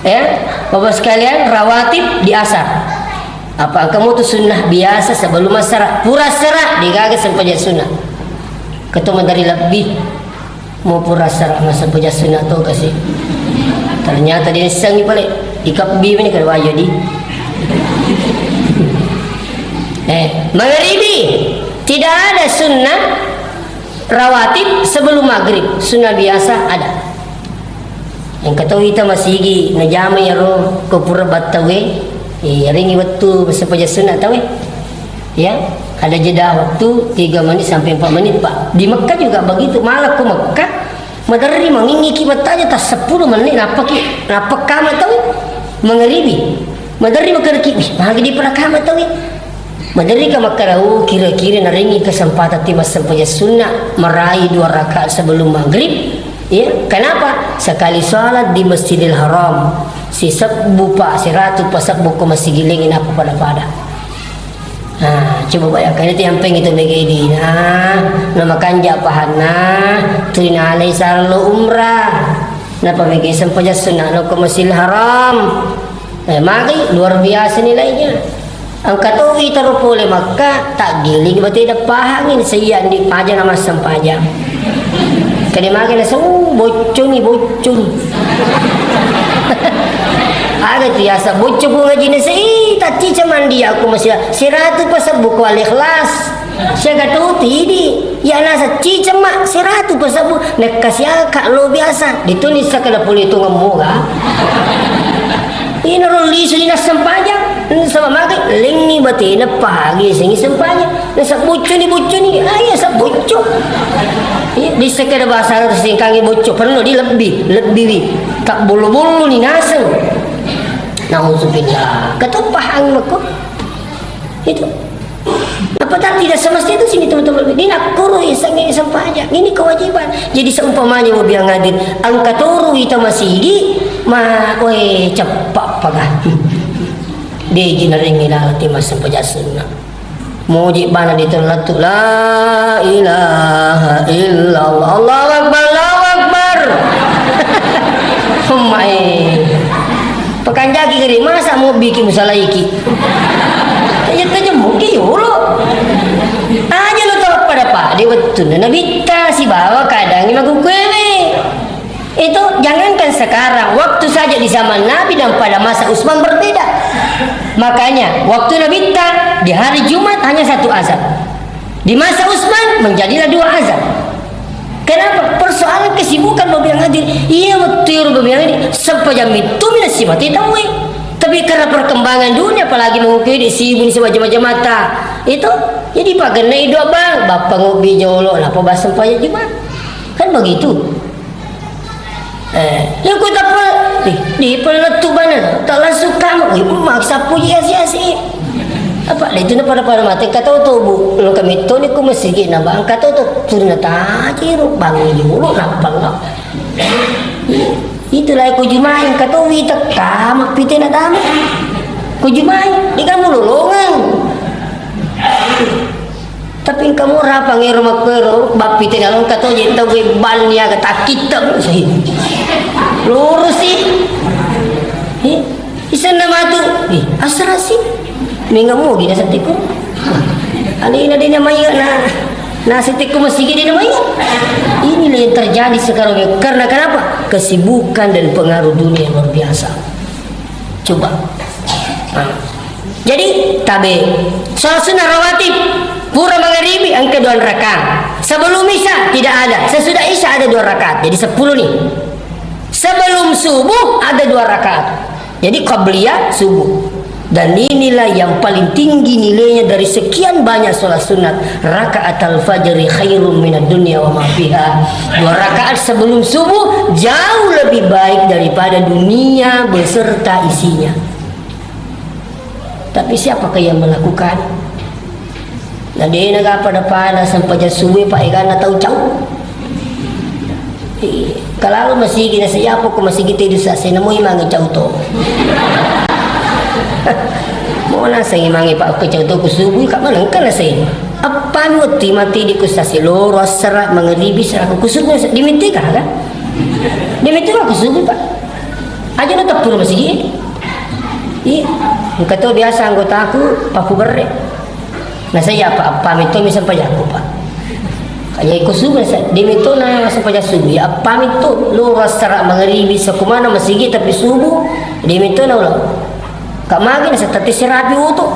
ya Bapak sekalian rawatib di asar. Apa kamu tu sunnah biasa sebelum asar pura serak digagas sampai sunnah. Ketemu dari lebih mau pura serak masa punya sunnah tu kasih. Ternyata dia sang ni balik di kabbi ni kan wajah di. Maghribi tidak ada sunnah rawatib sebelum maghrib. Sunnah biasa ada. Yang kata kita masih gi najama ya ro ko pura batawe. Ringi waktu sepaja sunnah tahu ya. Ada jeda waktu 3 menit sampai 4 menit Pak. Di Mekah juga begitu. Malah ke Mekah madari mangingi kibatanya tas 10 menit apa kama tahu maghribi. Madari makarki maghrib para kama tahu. Madari ka makarau kira-kira naringi kesempatan timas sampaya sunnah meraih 2 rakaat sebelum maghrib. Ya, kenapa? Sekali salat di Masjidil Haram. Si sabbu Pak, si ratu pasabbu ko masih gilingin apa pada. Nah, coba bayangkan itu yang pengen itu begini. Nama kanja pahana, turina alai sarlo umrah. Napa megi sampaya sunnah no ke Masjidil Haram. Mari luar biasa nilainya. Ang katowi taruh pole maka tak giling berarti dah pahangin saya di paja nama sampaja. Kali makin nasa bocong. Agak biasa bocong ko ngaji na sa tati cuman dia aku masih siratu pa sa buku al-ikhlas. Siya kata tidi ya nasa cica mak siratu pa sa buku nakasya ka lo biasa ditulis sa kada pulito nga mga. Inaroli sa ina sampanya sama makin lingi bati na pagi singi sampanya nasa bocong ni ay sa bocong. Di sekada bahasa singkangi bocong perlu di lebih tak bulu-bulu ni naseng. Nauzubillah. Ketupahang aku itu. Apa tak tidak semestinya itu sini teman-teman. Ini nak kuru isang sampahnya. Ini kewajiban. Jadi seumpamanya mau biang ngadir angka turu kita masih di cepat pagah. Dia jinaring ila timas sampaya sunnah. Muji bana ditolatu la ilaha illallah Allahu akbar Allahu akbar. Pekan jagi kiri masa mau bikin masalah iki. Tanya mungkin yolo. Aja lo tahu pada Pak dia betul Nabi si bawa kadang magu kue. Itu jangankan sekarang, waktu saja di zaman Nabi dan pada masa Utsman berbeda. Makanya waktu Nabi di hari Jumat hanya 1 azan. Di masa Utsman menjadilah 2 azan. Kenapa? Persoalan kesibukan mobil hadir. Iya betul mobil ini sampai jam itu minasi mati tahu. Tapi karena perkembangan dunia apalagi mengukui di sibuk ni macam-macam mata. Itu jadi Pak genai doa bang, bapak ngopi jolo lah apa bahasa sampai Jumat. Kan begitu. Yang ku tak di peletu mana tak langsung kamu maksa puji asyik apa itu na pada mati kata tu bu lo kami tu ni ku masih gina bang kata tu turun taji bang julu lapang itulah ku jumain kata wi tak kamak pite na dama ku jumain di kamu lolongan tapi kamu rapa ngero makero bapite nalong kata jenta we ban ya kata kita sih lurus sih isa na matu asra sih mingamu gina sa tiko ani na din na maya na sa tiko masigi din na maya inilah yang terjadi sekarang karena kenapa kesibukan dan pengaruh dunia luar biasa. Coba jadi tabe salat sunnah rawatib pura maghribi angka 2 rakaat sebelum isya tidak ada sesudah isya ada 2 rakaat jadi 10 nih sebelum subuh ada 2 rakaat jadi qabliyah subuh dan inilah yang paling tinggi nilainya dari sekian banyak sholat sunat. Rakaat al-fajri khairum minad dunya wa ma fiha. 2 rakaat sebelum subuh jauh lebih baik daripada dunia beserta isinya. Tapi siapakah yang melakukan? Nah dia nak apa pada sampai jam subuh Pak Ikan tahu jauh. Kalau masih gina siapa ko masih kita itu saya namo imangi jauh to. Mau nasa imangi Pak ke jauh to kusubuh kat mana kan saya. Apa nuti mati di kusasi loro serat mengeribi serat kusubuh dimitikah kan? Dimitikah kusubuh Pak. Aja nak tapur masih. Kata biasa anggota aku paku berde. Nah saya apa pamit tu sampai aku Pak. Kaya ikut subuh demi tu na sampai subuh ya pamit tu lu rasa mengeribi sekumana masigi tapi subuh demi tu na ulah kak magi nasa tati sirapi uto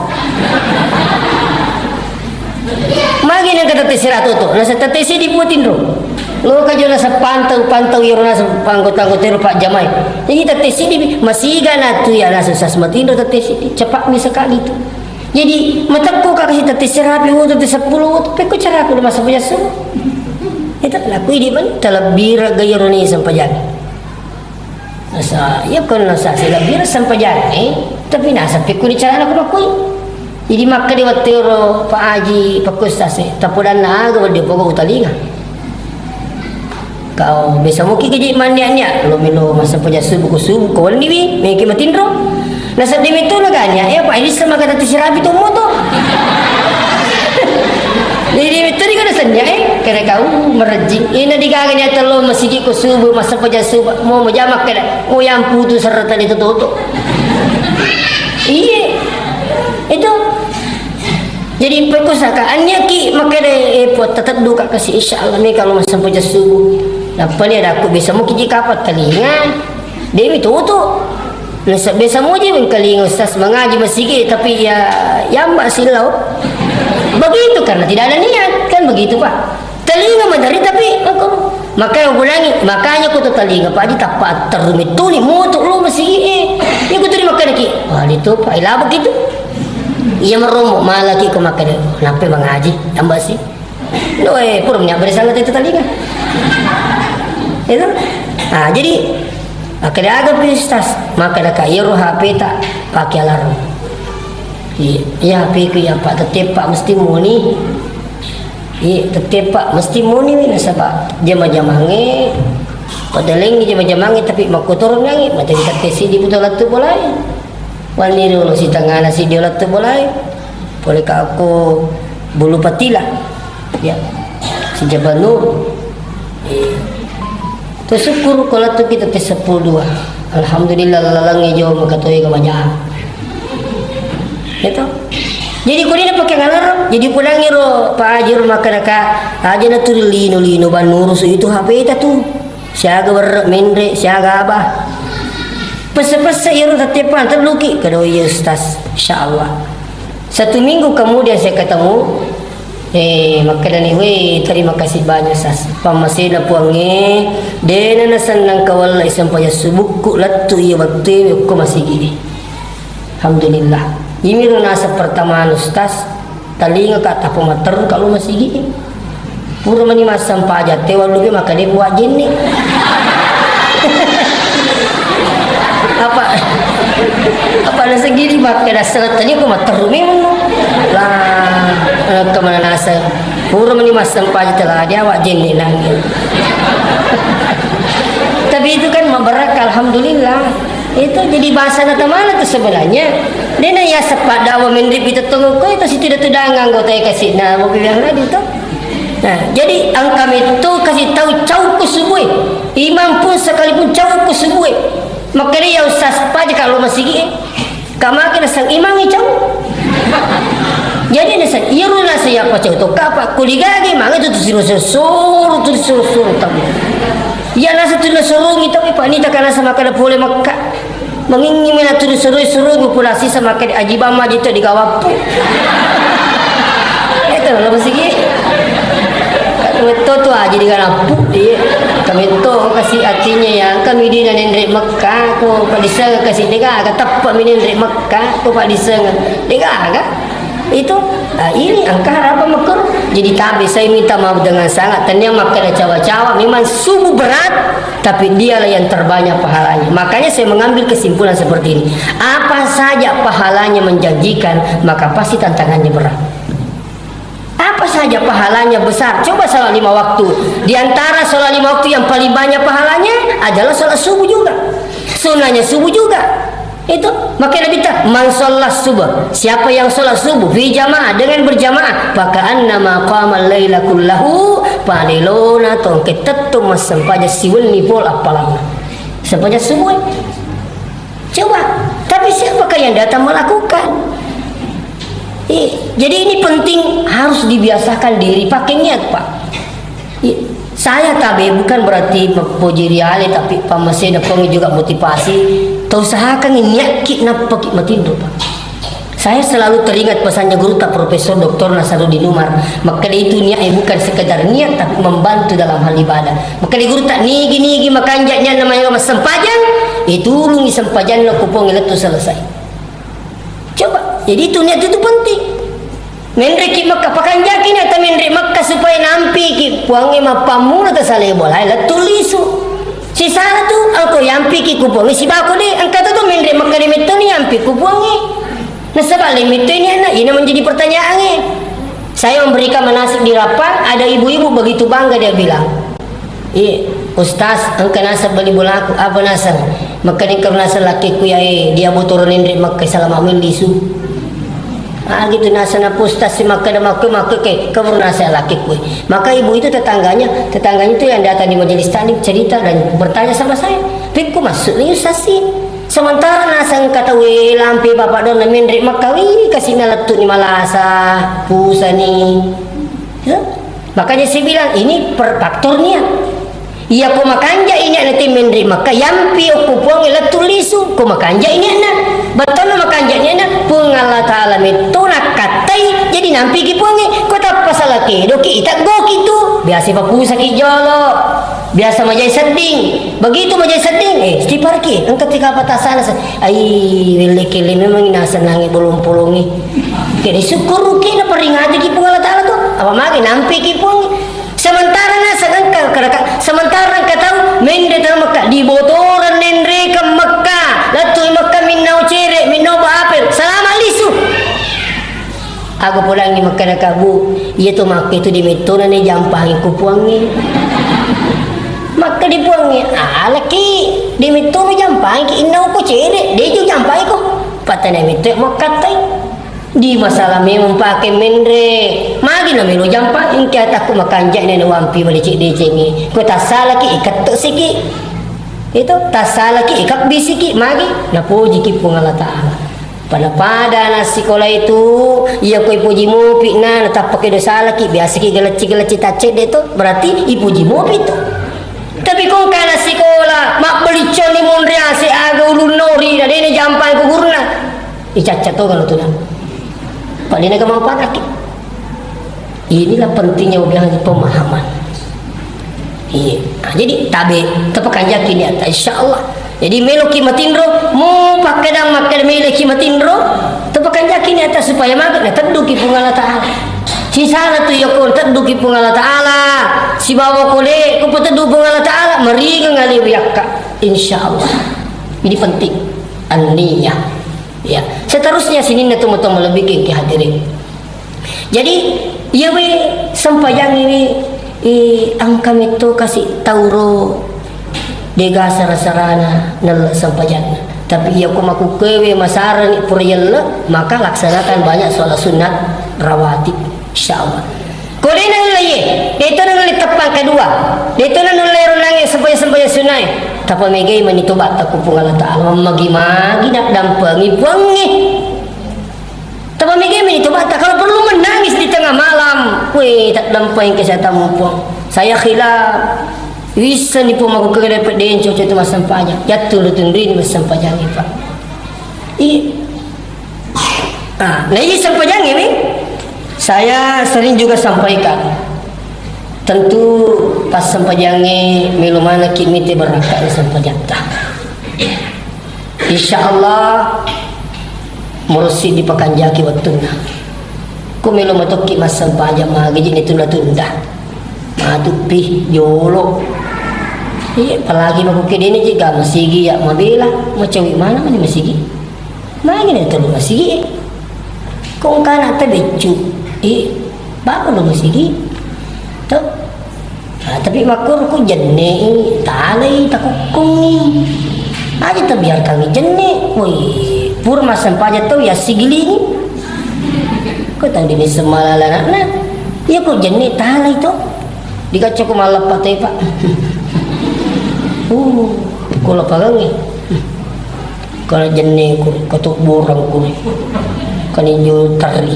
magi na kata tati sirapi uto nasa tati si diputin ro lu kajo nasa pantau iro nasa panggot-anggotero pak jamai jadi tati si di masiga na tu ya nasa sasmatin ro tati si cepat ni sekali tu jadi matakko ka kasi tati sirapi uto tati 10 uto peko cara ko masa punya su itu laku di man talabira gayaro ni sampajan nasa ya kon nasa sila bira sampajan tapi nasa peko ni cara ko makui jadi makka di watero pa aji pakustase tapudan na aga di pogo utalinga kau bisa muki keji mania-nia lo milo masa punya subuh ko ni wi meki matindro nasa demi tu laganya pak ini sama kata tisirabi tu mo to jadi itu di kana sanya kena kau merejing ina digaganya telo masigi ko subuh masa punya subuh mau jamak kada mo yang putus serta itu toto iya itu jadi perpustakaannya ki makanya tetap duka kasih insyaallah nih kalau masa punya subuh apa ni ada aku bisa mungkin jika apa telinga demi tutup nasa bisa mo je mengkaling ustaz mengaji masigi tapi ya mbak silau begitu karena tidak ada niat kan begitu pak telinga mandari tapi aku makanya aku tuh telinga pak di tapak terumit tu ni motor lu masigi ya aku tadi makan ki itu pak ilah begitu ia meromok malah ki kemakan kenapa mengaji tambah sih purumnya bersalah itu telinga itu jadi akhirnya agak pistas maka dah kaya HP tak pakai alarm iya HP ku yang pak tetep pak mesti muni tetep pak mesti muni ni nasabah jama-jamange padaling ni jama-jamange tapi makotor ngangi mata kita tesi di betul latu bolai wani dulu si tangan si dia latu bolai boleh ka aku bulu patila ya si Jabanur syukur kalau tu kita tes 10 alhamdulillah lalang hijau makatoi kemanya itu jadi kau ni pakai alarm jadi pulang iro pak ajir makan aja na tu lino banurus itu HP itu tu siaga bermendre siaga abah pesa iro tetepan terluki kedoi ya ustaz insyaallah 1 minggu kemudian saya ketemu makadani terima kasih banyak sas pamasina puange dena nasan nang kawal isang paya subuk latu iya waktu ko masigi alhamdulillah imiro nasa pertama ustaz talinga kata pemater kalau masigi pura mani masam paja te walu ge makade buat jinni apa nasa gini makada salat tadi ko materumi lah kemana nasa pura mani masam paja telah dia awak jinni nangil tapi itu kan memberak alhamdulillah itu jadi bahasa nata mana tu sebenarnya dia na ya sepat dawa mendrip itu tunggu ko itu si tidak tudangang ko tay kasih na mo bilang lagi tu nah jadi ang kami itu kasih tahu cau ku subuh imam pun sekalipun cau ku subuh maka dia ustaz paja kalau masih kama kena sang imam ni cau jadi nasa iru nasa ya pa cau to kapa kuligagi manga tu suruh tahu ya nasa tu suruh tapi pak ni takkan nasa maka boleh maka mengingi mena tu suruh populasi sama ke ajibama jitu di kawapu itu lah masih itu tu aja di kanapu kami tu kasih artinya yang kami di nendrek Mekah ko pak disang kasih dega kata pak mi nendrek Mekah ko pak disang dega kan itu ini angka apa makar jadi tabi saya minta maaf dengan sangat ternyata makan cawa-cawa memang sungguh berat tapi dialah yang terbanyak pahalanya makanya saya mengambil kesimpulan seperti ini apa saja pahalanya menjanjikan maka pasti tantangannya berat apa saja pahalanya besar coba salat 5 waktu di antara salat 5 waktu yang paling banyak pahalanya adalah salat subuh juga sunahnya subuh juga itu makanya Nabi tak man sholat subuh siapa yang sholat subuh fi jamaah dengan berjamaah maka annama qama laila kullahu palilona tong ketettu masampaja siwilni pol apalana sampaja subuh coba tapi siapakah yang datang melakukan jadi ini penting harus dibiasakan diri pakai niat pak Saya tabe bukan berarti puji riale, tapi pamasena pengi juga motivasi. Tau usahakan nyakit napa ki matindo Pak. Saya selalu teringat pesannya guru tak Profesor Dr. Nasaruddin Umar. Maka itu niat bukan sekedar niat tapi membantu dalam hal ibadah. Maka guru tak nigi makanjanya namanya mas sempajang. Itu lungi sempajang lo kupong itu selesai. Coba. Jadi itu niat itu penting. Mendri ki Makkah pakanjakin atau mendri Makkah supaya nampi ki puangi mapamu atau saleh bola la tulisu. Si sana tu angko yampi ki kupongi si bako de angkata tu mendri Makkah de metoni yampi kupongi. Nah sebab limit ini anak ini menjadi pertanyaannya. Saya memberikan manasik di Rapang, ada ibu-ibu begitu bangga dia bilang, Ustaz, engkau nasab beli bola aku apa nasab? Maka ni karena lakiku ya dia botorin dari Makkah salam amil lisu. Gitu nasa na Ustaz si Makkah dah Makkah ke kamu nasa lakiku. Maka ibu itu tetangganya itu yang datang di majelis taklim cerita dan bertanya sama saya, "Pikku masuk ni Ustaz sih." Sementara nasang kata lampi bapak don mendrik makawi kasih meletut ni malasa pusa ni. Ya? Makanya saya bilang ini per faktornya. Iya ko makanja ini nanti mendrik maka yampi aku puang letul lisu ko makanja ini anak. Betul makanja ini anak pung Allah Taala metuna katai jadi nampi ki puangi ko tak pasal ke doki itak go gitu. Biasa papusa ki jolo. Biasa majai seding, begitu majai seding, stipar ki, ang ketika patasan ay wili memang nasa nangi bolong-bolongi. Kini syukur ki na peringati ki pung Allah Taala tu, apa magi nampi ki pung. Sementara nasa sementara ka tahu mende ta Makkah di botoran nendre ke Makkah, latu Makkah minau cere, minau apel, salam alisu. Aku pulang ni Makkah kabu, iya tu Makkah itu di metona ni jampang ku puangi. Maka dipuangi laki di mituro jampai ki inau ko cere dia juga jampai ko patana mitu makatai di masalah memang pakai mendre magi na melo jampai ingki ataku makanja ni wampi bali cik decengi ko tasala ki ikat to siki itu tasala ki ikat bisiki magi na puji ki pung Allah Taala pada na sekolah itu ia ko ipuji mopi na tapak ke dosa laki biasa ki geleci tacet itu berarti ipuji mopi itu. Tapi kung kana sekolah mak belicon ni mondria si aga ulun nori na dene jampai ko gurna icacat to kalau tunan padina ka mampat inilah pentingnya ubiang pemahaman jadi tabe tepakan yakin ya insyaallah jadi meloki matindro mu pakadang meloki matindro tepakan yakin ya supaya maga teduki pung Allah Taala si sana tu yakon teduki pung Allah Taala si bawa kole ku petedu pung Allah Taala meringang ngali yakka insyaallah ini penting an-niyah ya seterusnya sini na tumo-tumo lebih ke hadirin jadi ya we sampayang ini ang kami to kasih tauro dega sarana nal sampayang tapi iya ko makukewe masaran puriyalla maka laksanakan banyak sholat sunat rawatib insyaallah. Kode nang laye, dito nang litapang kedua. Dito nang lero nang sampai sunai. Tapa megay manito bata ko pung Allah Taala magi-magi nak dampangi buangi. Tapa megay manito bata kalau perlu menangis di tengah malam. Weh tak dampangi kesehatan puang. Saya khilaf. Bisa ni po magkakala pa din cucu itu mas sampanya. Jatuh lutun rin mas sampanya ni Pak. Nah ini sampanya ini. Saya sering juga sampaikan tentu pas sampajangnya milumana kimite berangkat sampajanta insyaallah mursi di pakanjaki waktuna ku milumatoki mas sampajang magiji tunda-tunda madupi yolo apalagi makuki ini juga masigi ya mabila macawi mana mani masigi magi na tulu masigi kung kana tabecu bako lo masigi to tapi makur ko jenne talay takukung ni aja ta biar kami jenne woi pur masan paja to ya sigili ko tang dini semalala na ya ko jenne talay to dikaco ko malapat tay Pak ko lapagang kalau jenne ko katuk borang ko kaninyo tari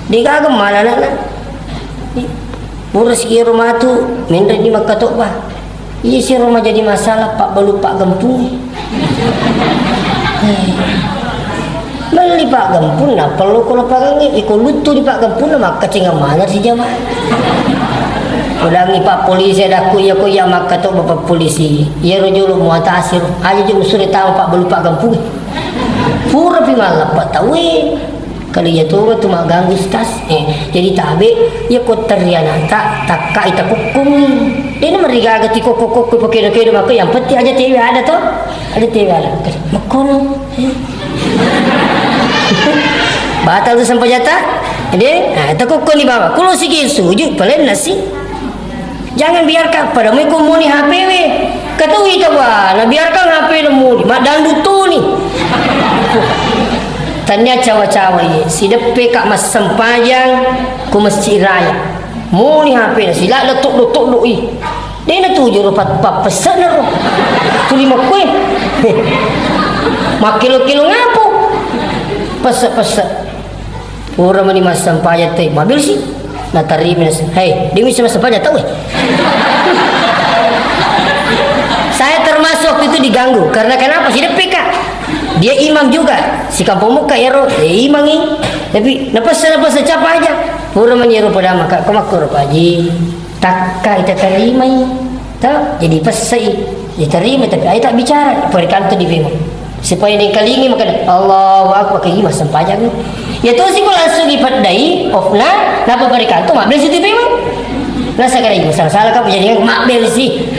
di kagam mana na urus ki rumah tu minta di makatok bah. Iya si rumah jadi masalah pak balu pak gempung. Beli pak gempung nah perlu kalau pakai ikut lutu di pak gempung nah maka tinggal mana si jamaah. Ulangi pak polisi ada kuya maka tu bapak polisi. Ya rojul mau tasir aja je usul tahu pak balu pak gempung. Pura pi malah pak tahu kali ya tu mak ganggu stas. Jadi tabe ya ko teriana tak kai tak hukum. Dia nak meriga gati kok pakai maka yang penting aja TV ada tu. Ada TV ada. Makono. Batal tu sampai jatah. Jadi, takut kau ni bawa. Kalau sikit sujud, paling nasi. Jangan biarkan pada mereka muni HP we. Kata kita bah, nak biarkan HP muni. Mak dandu tu ni. Tanya cawa-cawa ye. Si depe kat mas sempayang ku masjid raya. Muni HP nasi. Lah letuk doi. Dia nak tuju rupat pesan ro. Tu 5 kuih. Mak kilo-kilo ngapu. Peset-peset. Orang ni mas sampaya teh mobil sih. Nak tarik minus. Hei, dia mesti mas sampaya tahu Saya termasuk itu diganggu. Karena kenapa? Si DPK. Dia imam juga. Si kampung muka ya roh. Dia imam ni. Tapi napa capa aja. Orang menyeru pada maka kau makur paji. Takka kita terima ini. Tahu? Jadi pesai. Dia terima tapi saya tak bicara. Perikan tu di bima. Supaya dia kalingi maka Allahu Akbar ke mas sampaya ni. Ya tu sih langsung ipadai ofna napa berikan tu mak beli situ memang. Lah sekarang salah kau jadi mak beli sih.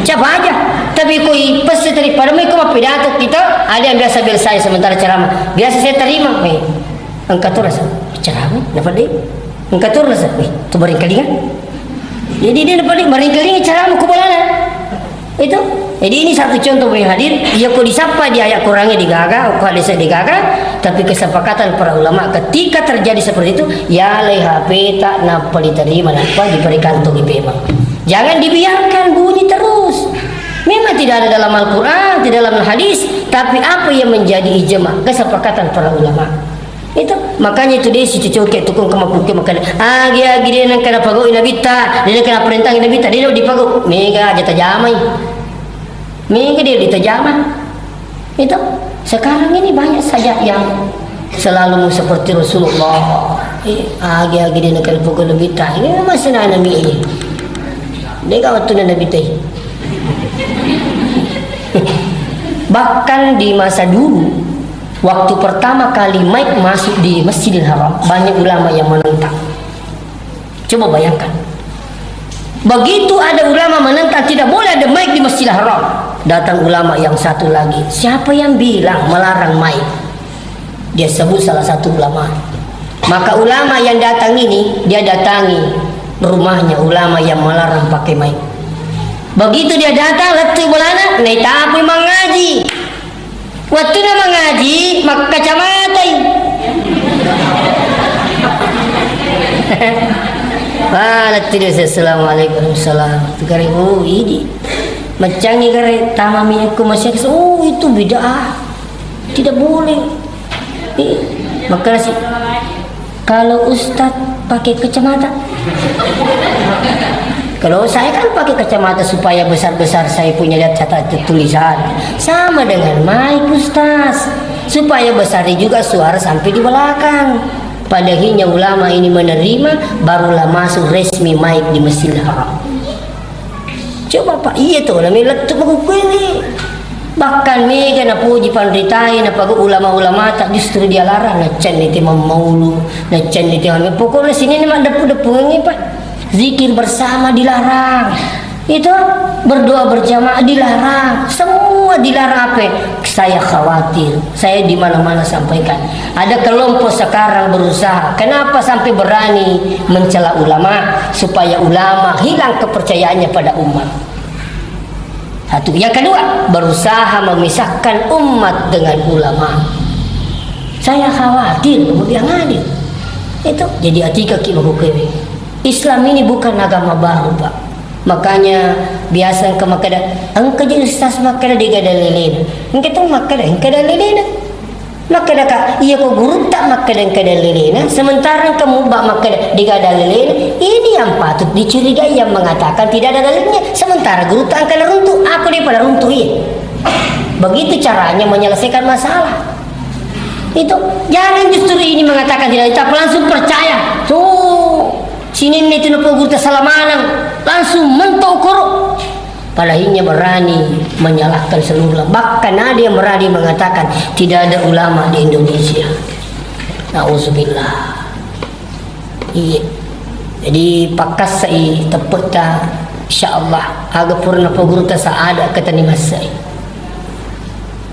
Coba aja. Tapi koi pasti daripada mereka mak pidato kita ada yang biasa beli saya sementara ceramah. Biasa saya terima. Angkat tu rasa ceramah napa deh? Angkat tu rasa. Tu beri kalingan. Jadi dia dapat beri kalingan ceramah kubalana. Itu. Jadi ini satu contoh yang hadir. Ia kau disapa di ayat Qurannya digaga, kau hadisnya digaga. Tapi kesepakatan para ulama ketika terjadi seperti itu, ya leh HP tak napa diterima, napa diberikan untuk memang. Jangan dibiarkan bunyi terus. Memang tidak ada dalam Al-Quran, tidak dalam hadis, tapi apa yang menjadi ijma, kesepakatan para ulama. Itu makanya itu dia si cucu ke tukung kemapuke makan agi dia nak kena pagau nabi ta, dia nak kena perintah nabi ta, dia dipagau mega aja tajamai. Mega dia ditajamah. Itu sekarang ini banyak saja yang selalu seperti Rasulullah. Agi dia nak kena pagau nabi ta. Ini masih nabi ini. Dia kau tu nabi ta. Bahkan di masa dulu, waktu pertama kali mic masuk di Masjidil Haram, banyak ulama yang menentang. Coba bayangkan. Begitu ada ulama menentang tidak boleh ada mic di Masjidil Haram. Datang ulama yang satu lagi. Siapa yang bilang melarang mic? Dia sebut salah satu ulama. Maka ulama yang datang ini, dia datangi rumahnya ulama yang melarang pakai mic. Begitu dia datang, letu bolana, naik tapi mengaji. Waktu nak mengaji, mak kacamata. Letu dia assalamualaikum salam. Tukari ini macam ni kare tamami aku masih itu bid'ah. Tidak boleh. Maka nasi kalau ustaz pakai kacamata. Kalau saya kan pakai kacamata supaya besar-besar saya punya lihat catatan tulisan. Sama dengan mic ustaz. Supaya besar juga suara sampai di belakang. Padahinya ulama ini menerima, barulah masuk resmi mic di Masjidil Haram. Coba pak, iya tu namanya letup aku ini. Bahkan mega na puji pandritai na pag ulama-ulama tak justru dia larang na chan ni timam maulu, na chan ni timam. Pokoknya sini ni mak depu-depu ini pak. Zikir bersama dilarang. Itu berdoa berjamaah dilarang. Semua dilarang apa? Saya khawatir. Saya di mana-mana sampaikan. Ada kelompok sekarang berusaha. Kenapa sampai berani mencela ulama? Supaya ulama hilang kepercayaannya pada umat. Satu. Yang kedua, berusaha memisahkan umat dengan ulama. Saya khawatir kemudian adil. Itu jadi atika kimahukewe. Islam ini bukan agama baru pak. Makanya biasa engkau makada engkau jadi ustaz makada digada lelena. Engkau tu makada engkau dah lelena. Maka daka iya ko guru tak maka dan kadalilena sementara kamu bak maka digadalilena ini yang patut dicurigai yang mengatakan tidak ada dalilnya sementara guru tak akan runtuh aku daripada runtuh iya. Begitu caranya menyelesaikan masalah. Itu jangan justru ini mengatakan tidak tapi langsung percaya tuh sini itu nopo guru salah manang langsung mentok korok. Palahinya berani menyalahkan seluruh bahkan ada yang berani mengatakan tidak ada ulama di Indonesia. Nauzubillah. Iya. Jadi pakas sai tepeta insyaallah aga purna guru ta ada kata ni masai.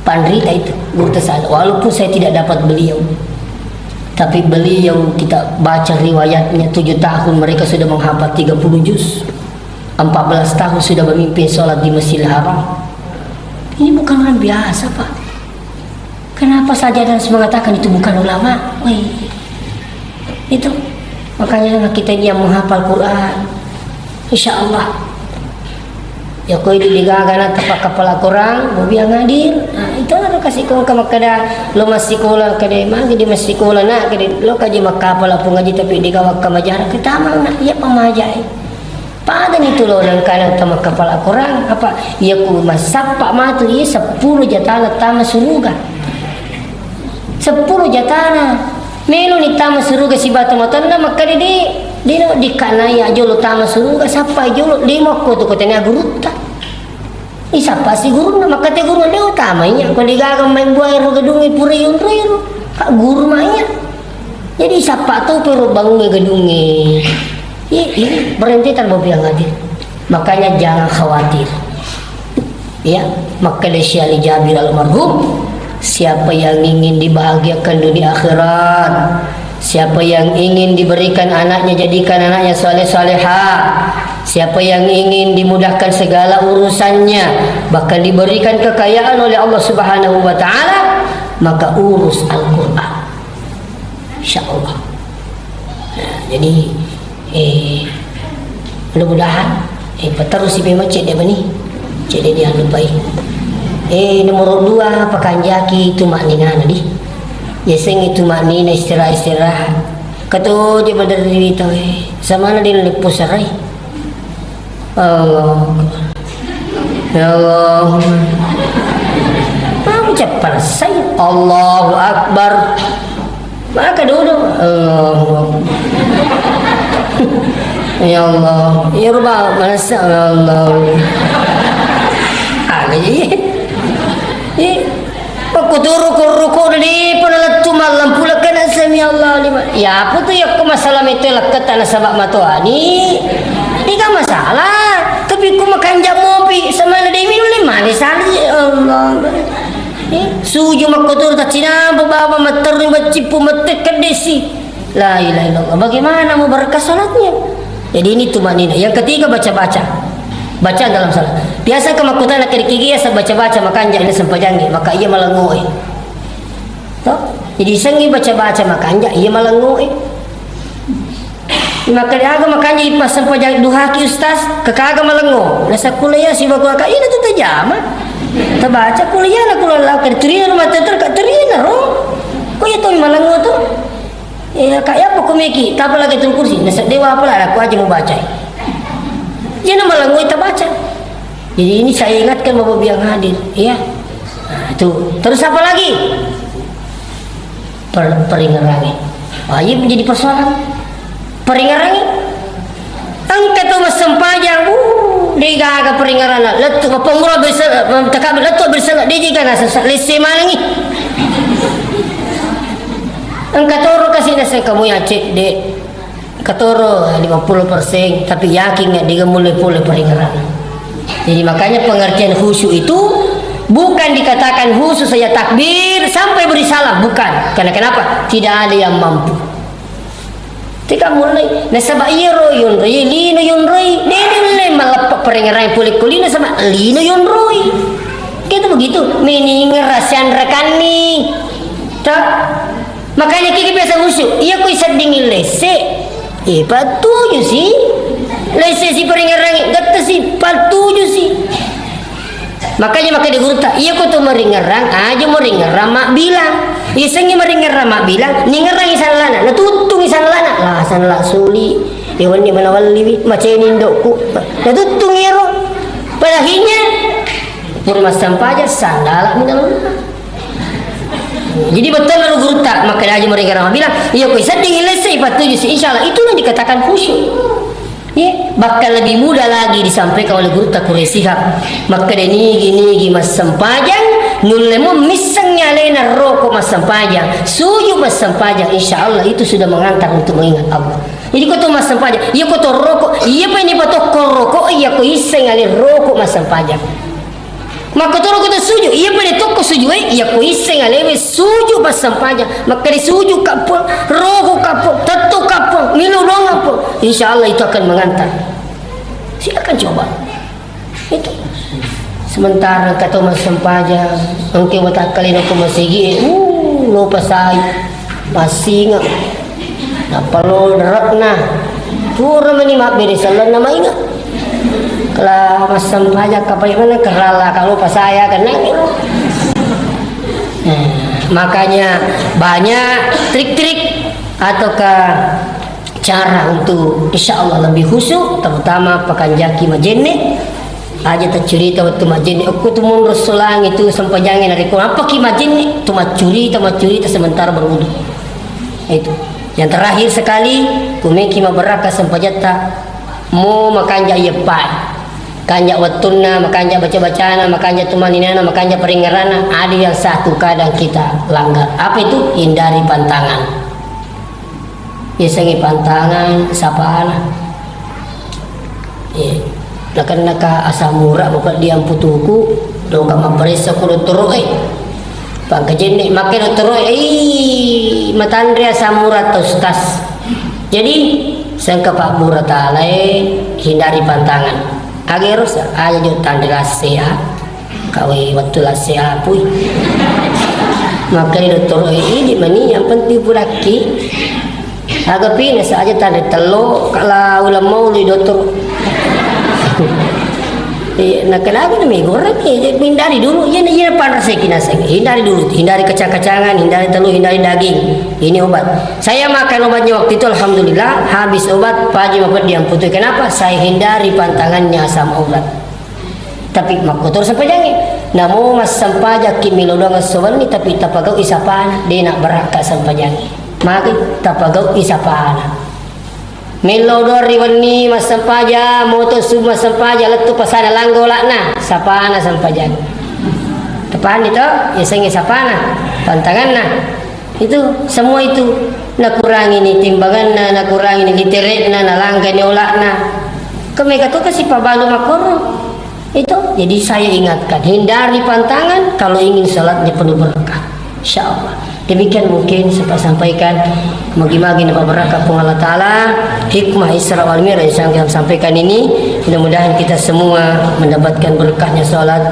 Pandrita itu guru ta walaupun saya tidak dapat beliau. Tapi beliau kita baca riwayatnya 7 tahun mereka sudah menghafal 30 juz. 14 tahun sudah memimpin sholat di Masjidil Haram. Ini bukan orang biasa, Pak. Kenapa saja dan mengatakan itu bukan ulama? Wih. Itu makanya kita ini yang menghafal Quran. Insya Allah. Ya kau ini digagana tapak kepala kurang, mau biang hadir. Nah, itu ada kasih kau ke makada lo masih sekolah kade mah di masih sekolah nak kade lo kaji makapal apa ngaji tapi digawak ke majar kita mah nak ya pemajai. Pada itu loh dan kadang sama kepala kurang apa ya ku masak pak matu ya 10 jatana tama suruga 10 jatana melo ni tama suruga si batu matanda maka di kanai aja lo tama suruga siapa aja lo 5 ko tu katanya guru ta siapa si guru na maka te guru dia utamanya kalau digagang main buaya ro gedungi puri yunro kak guru maya jadi siapa tu pero bangun gedungi. Ini berhenti tanpa biang hadir. Makanya jangan khawatir. Ya, maka Syekh Jabir almarhum, siapa yang ingin dibahagiakan dunia akhirat, siapa yang ingin diberikan anaknya jadikan anaknya saleh-salehah, siapa yang ingin dimudahkan segala urusannya, bahkan diberikan kekayaan oleh Allah Subhanahu wa taala, maka urus Al-Qur'an. Insyaallah. Nah, jadi mudah-mudahan terus si masjid dia bani jadi dia lupai nomor 2 pakan jaki itu maknina nadi ya sing itu maknina istirahat katu dia berdiri tahu sama nadi lepus sarai Allah ya Allah mau ucap saya Allahu Akbar maka duduk ya Allah ya Rabb masa Allah lagi aku turu ruku di penalat cuma lampu lakan sami Allah lima ya apa tu ya masalah itu lakat sabak matuani ini kan masalah tapi ku makan jamopi sama ada minum lima ni sali Allah suju makotur tak cina bawa mater bacipu metek kedesi la ilaha illallah bagaimana mau berkah salatnya. Jadi ini tumanina. Yang ketiga baca-baca. Baca dalam salat. Biasa kemakutan nak kiri ya baca-baca maka anja ini sempajangi maka ia malangoi. Toh? Jadi sengi baca-baca maka anja ia malangoi. Maka dia agak makanya ipas sempajangi duhaki ustaz kekaga malango. Nasa kuliah si baku ka ini tu tajama. Terbaca kuliah nak kuliah terina rumah teter ka terina ro. Kau ya tu malango tu. Ya kayak apa komiki, tak apa lagi turun kursi. Nasa dewa apa lah, aku aja mau baca. Ya nama lagu kita baca. Jadi ini saya ingatkan Bapak biang hadir, ya. Nah, itu terus apa lagi? Peringarangi. Wajib menjadi persoalan. Peringarangi. Angkat tu sempajang, dia agak peringaran. Letu pengurus bersama, tak letu bersama. Dia juga nasa lesi mana ni? Katoro kasih nasi kamu ya cek dek katoro 50% tapi yakin nggak dia mulai peringaran. Jadi makanya pengertian khusyuk itu bukan dikatakan khusyuk saya takbir sampai beri salam bukan. Karena kenapa? Tidak ada yang mampu. Tika mulai nasaba iro yunroi lino yunroi dede malah peringaran pulik kulina sama lino yunroi. Gitu begitu meninger rasian rekani. Tak makanya kita biasa khusyuk. Iya ku isa dingin lese. Patuju sih. Lese si peringarangi. Gata si patuju sih. Makanya dia guru tak. Iya ku tu meringarang. Aja mau ringarang mak bilang. Isengi maringar rama bilang ningerang isan lana natutung isan lana lah san la suli iwan ni manawali macenin dokku natutung iro padahinya purmas sampaja sandala minal. Jadi betul lalu guru tak maka aja maringar rama bilang iya kau isa dingin lesai patuju insyaallah itulah dikatakan khusyuk. Ya, bakal lebih mudah lagi disampaikan oleh guru tak kuresihab maka ini gini mas sempajang nulemu misangnya lena rokok mas sempajang suju mas sempajang insyaallah itu sudah mengantar untuk mengingat Allah. Jadi kau tu mas sempajang iya kau tu rokok iya pa ini patok rokok iya kau iseng ali rokok mas sempajang maka tu rokok tu suju iya pa ini toko suju iya kau iseng ali suju mas sempajang maka di suju kapur rokok kapur tetu kapur milu dong kapur insyaallah itu akan mengantar. Silakan coba itu. Sementara kata mas sempajang engke watak kali aku masigi lupa saya masih ingat apa lo derakna pura meni mak beri salan nama ingat kalau mas sempajang kapai mana kerala kalau pas saya kena makanya banyak trik-trik ataukah cara untuk insyaallah lebih khusyuk terutama pakanjaki majene aja tercerita waktu majene aku tu mun rasulang itu sempajangin dari ko apa ki majene tu macuri sementara berwudu itu yang terakhir sekali kumeki mabaraka sempajata mau makanja yepai kanja watuna makanja baca-bacana makanja tumaninana makanja peringarana ada yang satu kadang kita langgar apa itu hindari pantangan. Biasanya pantangan sapaan nakan naka asamura bukan diam putuku doka mapresa kudu teroi pangkajen makin teroi matandria samura tostas jadi sangka Pak Bura talai hindari pantangan agerus aja jo tandra sea kawe waktu la sea pui makin teroi ini mani yang penting puraki agak pina saja tanda telo kalau ulam mau li dokter nak kenapa nih goreng ya hindari dulu ini panas hindari dulu hindari kacang-kacangan hindari telur hindari daging ini obat saya makan obatnya waktu itu alhamdulillah habis obat pagi maupun diam putih kenapa saya hindari pantangannya sama obat tapi makotor sampai jangan namun mas sampajak kimilodong sewani tapi tapagau isapana dia nak berangkat sampai jangan maka tapagau isapana melodor riwani mas sampaja moto suma sampaja letu pasana langgolakna sapana sampaja tepan itu ya sengi sapana pantangan nah itu semua itu nak kurangi ni timbangan nak kurangi ni literek na langga ni olakna kemega tu kasih pabalu makoro itu jadi saya ingatkan hindari pantangan kalau ingin salatnya penuh berkah insyaallah. Demikian mungkin saya sampaikan magi-magi nama berkah Allah Ta'ala hikmah Isra wal Mi'raj yang saya sampaikan ini mudah-mudahan kita semua mendapatkan berkahnya salat